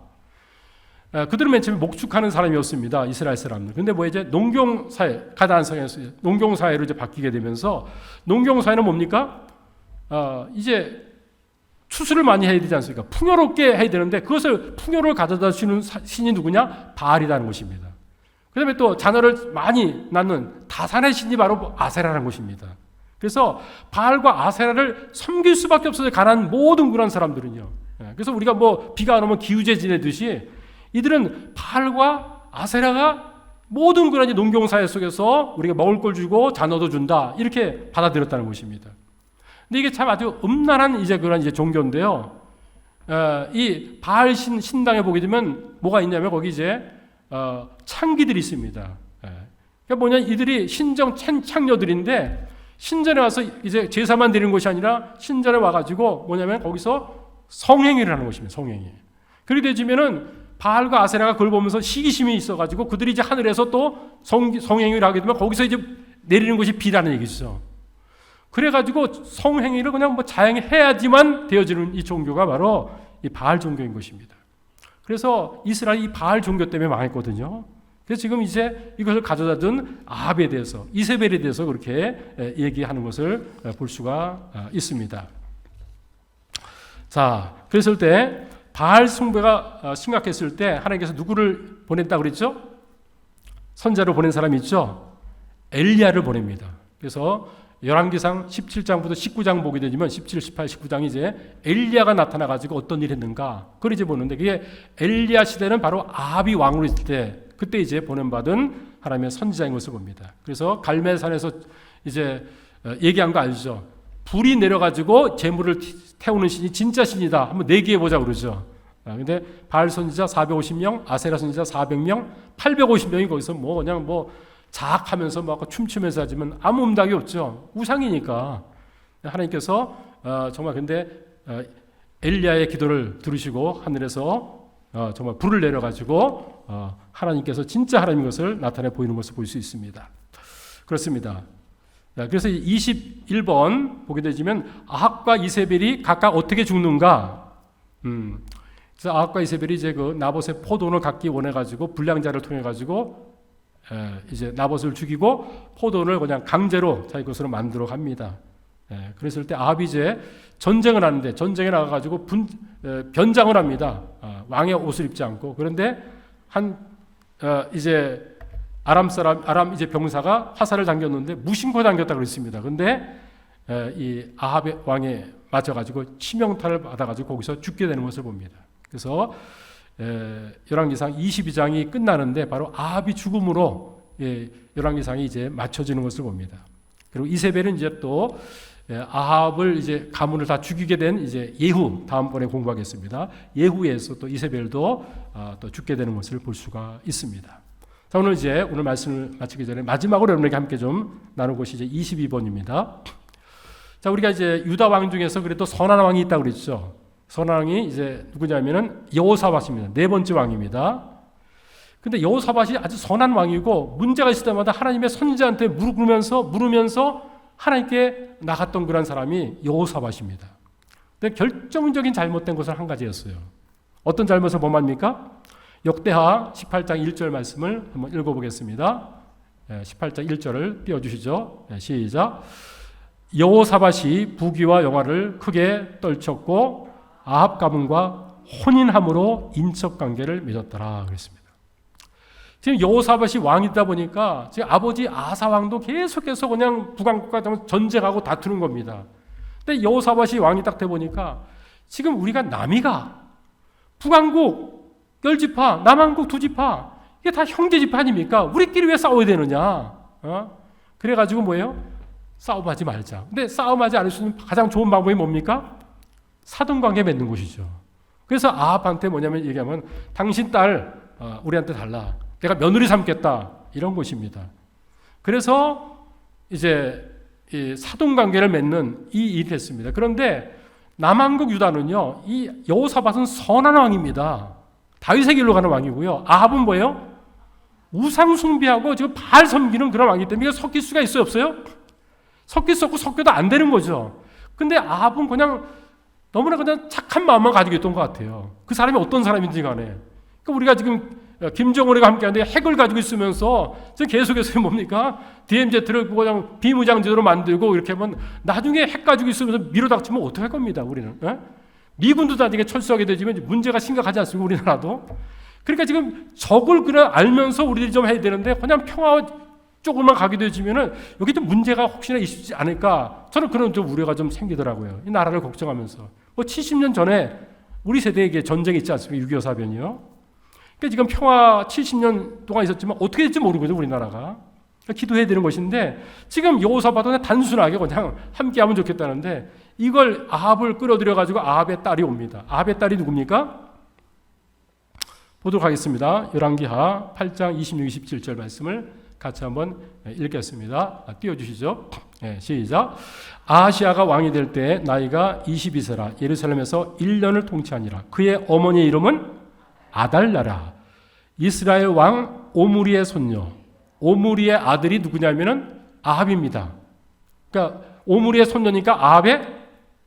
[SPEAKER 1] 그들은 맨 처음에 목축하는 사람이었습니다. 이스라엘 사람들. 근데 뭐 이제 농경사회, 가나안 성에서 농경사회로 이제 바뀌게 되면서 농경사회는 뭡니까? 이제 추수를 많이 해야 되지 않습니까? 풍요롭게 해야 되는데 그것을 풍요를 가져다 주는 신이 누구냐? 바알이라는 것입니다. 그 다음에 또 자녀를 많이 낳는 다산의 신이 바로 아세라라는 것입니다. 그래서 바알과 아세라를 섬길 수밖에 없어요. 가난한 모든 그런 사람들은요. 그래서 우리가 뭐 비가 안 오면 기우제 지내듯이 이들은 바알과 아세라가 모든 그런 농경사회 속에서 우리가 먹을 걸 주고 자녀도 준다. 이렇게 받아들였다는 것입니다. 근데 이게 참 아주 음란한 이제 그런 이제 종교인데요. 이 바알 신당에 보게 되면 뭐가 있냐면 거기 이제 창기들이 있습니다. 그러니까 뭐냐 이들이 신정 창녀들인데 신전에 와서 이제 제사만 드리는 것이 아니라 신전에 와가지고 뭐냐면 거기서 성행위를 하는 것입니다. 성행위. 그렇게 되지면은 바알과 아세라가 그걸 보면서 시기심이 있어가지고 그들이 이제 하늘에서 또 성행위를 하게 되면 거기서 이제 내리는 것이 비라는 얘기죠. 그래가지고 성행위를 그냥 뭐 자행해야지만 되어지는 이 종교가 바로 이 바알 종교인 것입니다. 그래서 이스라엘이 이 바알 종교 때문에 망했거든요. 그래서 지금 이제 이것을 가져다 둔 아합에 대해서 이세벨에 대해서 그렇게 얘기하는 것을 볼 수가 있습니다. 자, 그랬을 때 바알 숭배가 심각했을 때 하나님께서 누구를 보냈다고 그랬죠? 선자를 보낸 사람이 있죠? 엘리야를 보냅니다. 그래서 열왕기상 17장부터 19장 보게 되면 17, 18, 19장이 이제 엘리야가 나타나가지고 어떤 일을 했는가 그걸 이제 보는데 그게 엘리야 시대는 바로 아합이 왕으로 있을 때 그때 이제 보냄받은 하나님의 선지자인 것을 봅니다. 그래서 갈멜산에서 이제 얘기한 거 알죠? 불이 내려가지고 재물을 태우는 신이 진짜 신이다. 한번 내기해 보자 그러죠. 근데 바알 선지자 450명, 아세라 선지자 400명, 850명이 거기서 뭐 그냥 뭐 자학하면서 막 춤추면서 하지만 아무 음악이 없죠. 우상이니까. 하나님께서 정말 근데 엘리야의 기도를 들으시고 하늘에서 정말 불을 내려가지고 하나님께서 진짜 하나님인 것을 나타내 보이는 것을 볼 수 있습니다. 그렇습니다. 그래서 21번 보게 되지만 아합과 이세벨이 각각 어떻게 죽는가? 그래서 아합과 이세벨이 이제 그 나봇의 포도원을 갖기 원해가지고 불량자를 통해가지고 이제 나봇을 죽이고 포도원을 그냥 강제로 자기 것으로 만들어 갑니다. 그랬을 때 아합이 이제 전쟁을 하는데 전쟁에 나가가지고 변장을 합니다. 왕의 옷을 입지 않고 그런데 이제 아람 이제 병사가 화살을 당겼는데 무심코 당겼다 그랬습니다. 그런데 이 아합의 왕에 맞아가지고 치명타를 받아가지고 거기서 죽게 되는 것을 봅니다. 그래서 열왕기상 22장이 끝나는데 바로 아합이 죽음으로 열왕기상이 이제 맞춰지는 것을 봅니다. 그리고 이세벨은 이제 또 아합을 이제 가문을 다 죽이게 된 이제 예후 다음번에 공부하겠습니다. 예후에서 또 이세벨도 또 죽게 되는 것을 볼 수가 있습니다. 자, 오늘 말씀을 마치기 전에 마지막으로 여러분에게 함께 좀 나눈 것이 이제 22번입니다. 자, 우리가 이제 유다 왕 중에서 그래도 선한 왕이 있다고 그랬죠. 선한 왕이 이제 누구냐면은 여호사밧입니다. 네 번째 왕입니다. 근데 여호사밧이 아주 선한 왕이고 문제가 있을 때마다 하나님의 선지자한테 물으면서 하나님께 나갔던 그런 사람이 여호사밧입니다. 근데 결정적인 잘못된 것은 한 가지였어요. 어떤 잘못을 범합니까? 역대하 18장 1절 말씀을 한번 읽어보겠습니다. 18장 1절을 띄워주시죠. 시작. 여호사밧이 부귀와 영화를 크게 떨쳤고 아합 가문과 혼인함으로 인척관계를 맺었더라 그랬습니다. 지금 여호사밧이 왕이다 보니까 지금 아버지 아사 왕도 계속해서 그냥 북왕국과 전쟁하고 다투는 겁니다. 근데 여호사밧이 왕이 딱 돼 보니까 지금 우리가 남이가 북왕국 10지파, 남왕국 2지파 이게 다 형제 집회 아닙니까? 우리끼리 왜 싸워야 되느냐? 그래가지고 뭐예요? 싸움하지 말자. 근데 싸움하지 않을 수 있는 가장 좋은 방법이 뭡니까? 사돈관계 맺는 것이죠. 그래서 아합한테 뭐냐면 얘기하면 당신 딸 우리한테 달라. 내가 며느리 삼겠다. 이런 것입니다. 그래서 이제 이 사돈관계를 맺는 이 일이 됐습니다. 그런데 남한국 유다는요, 이 여호사밧은 선한 왕입니다. 다윗의 길로 가는 왕이고요. 아합은 뭐예요? 우상 숭배하고 지금 바알 섬기는 그런 왕이기 때문에 이거 섞일 수가 있어요, 없어요? 섞일 수 없고 섞여도 안 되는 거죠. 근데 아합은 그냥 너무나 그냥 착한 마음만 가지고 있던 것 같아요. 그 사람이 어떤 사람인지 간에. 그러니까 우리가 지금 김정은이가 함께 하는데 핵을 가지고 있으면서 지금 계속해서 뭡니까? DMZ를 그냥 비무장지대로 만들고 이렇게 하면 나중에 핵 가지고 있으면서 밀어닥치면 어떡할 겁니다, 우리는. 미군도 나중에 철수하게 되지만 문제가 심각하지 않습니까, 우리나라도? 그러니까 지금 적을 그냥 알면서 우리들이 좀 해야 되는데 그냥 평화 쪽으로만 가게 되지면은 여기 좀 문제가 혹시나 있지 않을까? 저는 그런 좀 우려가 좀 생기더라고요. 이 나라를 걱정하면서. 뭐 70년 전에 우리 세대에게 전쟁이 있지 않습니까? 6.25 사변이요. 그러니까 지금 평화 70년 동안 있었지만 어떻게 될지 모르거든요, 우리나라가. 그러니까 기도해야 되는 것인데 지금 여호사밧은 단순하게 그냥 함께하면 좋겠다는데 이걸 아합을 끌어들여 가지고 아합의 딸이 옵니다. 아합의 딸이 누굽니까? 보도록 하겠습니다. 열왕기하 8장 26, 27절 말씀을 같이 한번 읽겠습니다. 띄워주시죠. 네, 시작. 아하시아가 왕이 될 때 나이가 22세라 예루살렘에서 1년을 통치하니라. 그의 어머니의 이름은 아달랴라. 이스라엘 왕 오므리의 손녀. 오므리의 아들이 누구냐면은 아합입니다. 그러니까 오므리의 손녀니까 아합의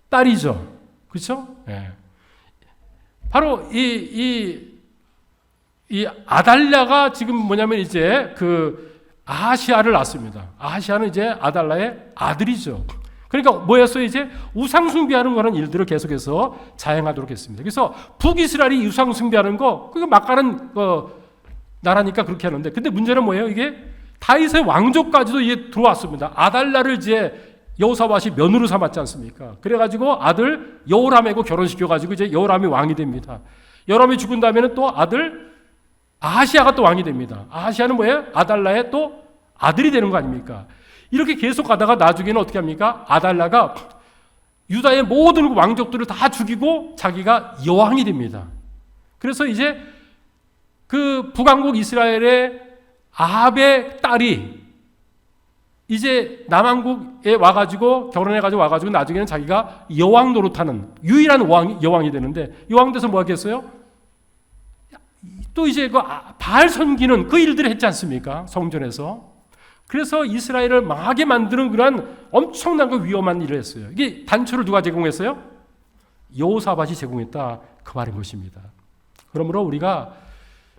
[SPEAKER 1] 딸이죠. 그렇죠? 네. 바로 이 아달랴가 지금 뭐냐면 이제 그 아하시아를 낳습니다. 아하시아는 이제 아달랴의 아들이죠. 그러니까 뭐였어요? 이제 우상숭배하는 그런 일들을 계속해서 자행하도록 했습니다. 그래서 북이스라엘이 우상숭배하는 거, 그게 막가는 나라니까 그렇게 하는데, 근데 문제는 뭐예요? 이게 다윗의 왕족까지도 이게 들어왔습니다. 아달랴를 이제 여호사밧이 며느로 삼았지 않습니까? 그래가지고 아들 여호람하고 결혼시켜가지고 이제 여호람이 왕이 됩니다. 여호람이 죽은 다음에는 또 아들 아하시아가 또 왕이 됩니다. 아하시아는 뭐예요? 아달랴의 또 아들이 되는 거 아닙니까? 이렇게 계속 가다가 나중에는 어떻게 합니까? 아달랴가 유다의 모든 왕족들을 다 죽이고 자기가 여왕이 됩니다. 그래서 이제 그 북왕국 이스라엘의 아합의 딸이 이제 남왕국에 와가지고 결혼해가지고 와가지고 나중에는 자기가 여왕 노릇하는 유일한 여왕이 되는데 여왕 돼서 뭐 하겠어요? 또 이제 그 바알 섬기는 그 일들을 했지 않습니까? 성전에서. 그래서 이스라엘을 망하게 만드는 그런 엄청난 그 위험한 일을 했어요. 이게 단초를 누가 제공했어요? 여호사밧이 제공했다. 그 말인 것입니다. 그러므로 우리가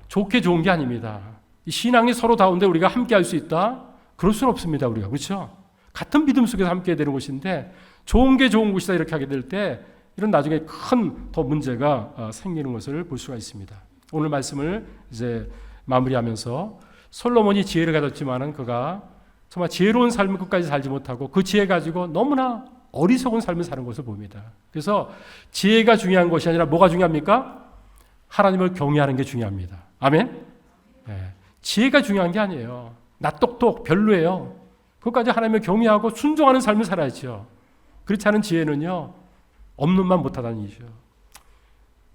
[SPEAKER 1] 좋게 좋은 게 아닙니다. 신앙이 서로 다운데 우리가 함께 할 수 있다? 그럴 수는 없습니다. 우리가. 그렇죠? 같은 믿음 속에서 함께 해야 되는 것인데 좋은 게 좋은 것이다 이렇게 하게 될 때 이런 나중에 큰 더 문제가 생기는 것을 볼 수가 있습니다. 오늘 말씀을 이제 마무리하면서 솔로몬이 지혜를 가졌지만은 그가 정말 지혜로운 삶을 끝까지 살지 못하고 그 지혜 가지고 너무나 어리석은 삶을 사는 것을 봅니다. 그래서 지혜가 중요한 것이 아니라 뭐가 중요합니까? 하나님을 경외하는 게 중요합니다. 아멘? 네. 지혜가 중요한 게 아니에요. 낯똑똑 별로예요. 그것까지 하나님을 경외하고 순종하는 삶을 살아야죠. 그렇지 않은 지혜는요, 없는 만 못하다는 얘기죠.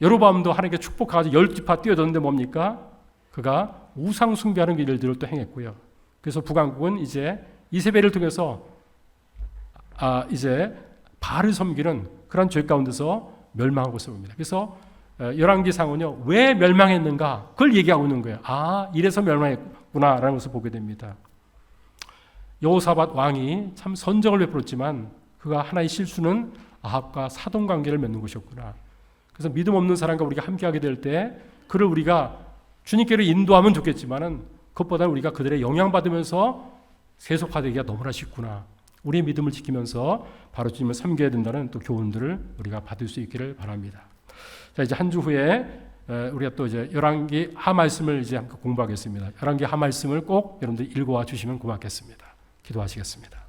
[SPEAKER 1] 여로보암도 하나님께 축복하고 10지파 뛰어드는데 뭡니까? 그가 우상 숭배하는 일들을 또 행했고요. 그래서 북왕국은 이제 이세벨을 통해서 이제 바알을 섬기는 그런 죄 가운데서 멸망한 것을 봅니다. 그래서 열왕기상은요, 왜 멸망했는가? 그걸 얘기하고 있는 거예요. 이래서 멸망했구나라는 것을 보게 됩니다. 여호사밧 왕이 참 선정을 베풀었지만 그가 하나의 실수는 아합과 사돈관계를 맺는 것이었구나. 그래서 믿음 없는 사람과 우리가 함께하게 될 때 그를 우리가 주님께로 인도하면 좋겠지만은 그것보다 우리가 그들의 영향받으면서 세속화되기가 너무나 쉽구나. 우리의 믿음을 지키면서 바로 주님을 섬겨야 된다는 또 교훈들을 우리가 받을 수 있기를 바랍니다. 자, 이제 한 주 후에 우리가 또 이제 열왕기 하 말씀을 이제 함께 공부하겠습니다. 열왕기 하 말씀을 꼭 여러분들 읽어와 주시면 고맙겠습니다. 기도하시겠습니다.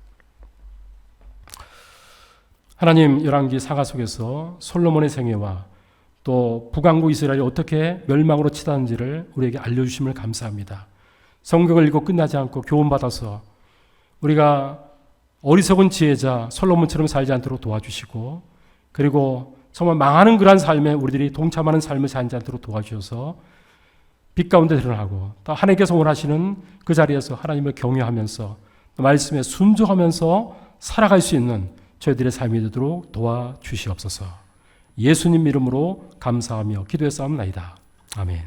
[SPEAKER 1] 하나님, 열왕기 사가 속에서 솔로몬의 생애와 또 북왕국 이스라엘이 어떻게 멸망으로 치닫는지를 우리에게 알려주심을 감사합니다. 성경을 읽고 끝나지 않고 교훈받아서 우리가 어리석은 지혜자 솔로몬처럼 살지 않도록 도와주시고, 그리고 정말 망하는 그러한 삶에 우리들이 동참하는 삶을 살지 않도록 도와주셔서 빛 가운데 드러나고, 또 하나님께서 원하시는 그 자리에서 하나님을 경외하면서 말씀에 순종하면서 살아갈 수 있는 저희들의 삶이 되도록 도와주시옵소서. 예수님 이름으로 감사하며 기도했사옵나이다. 아멘.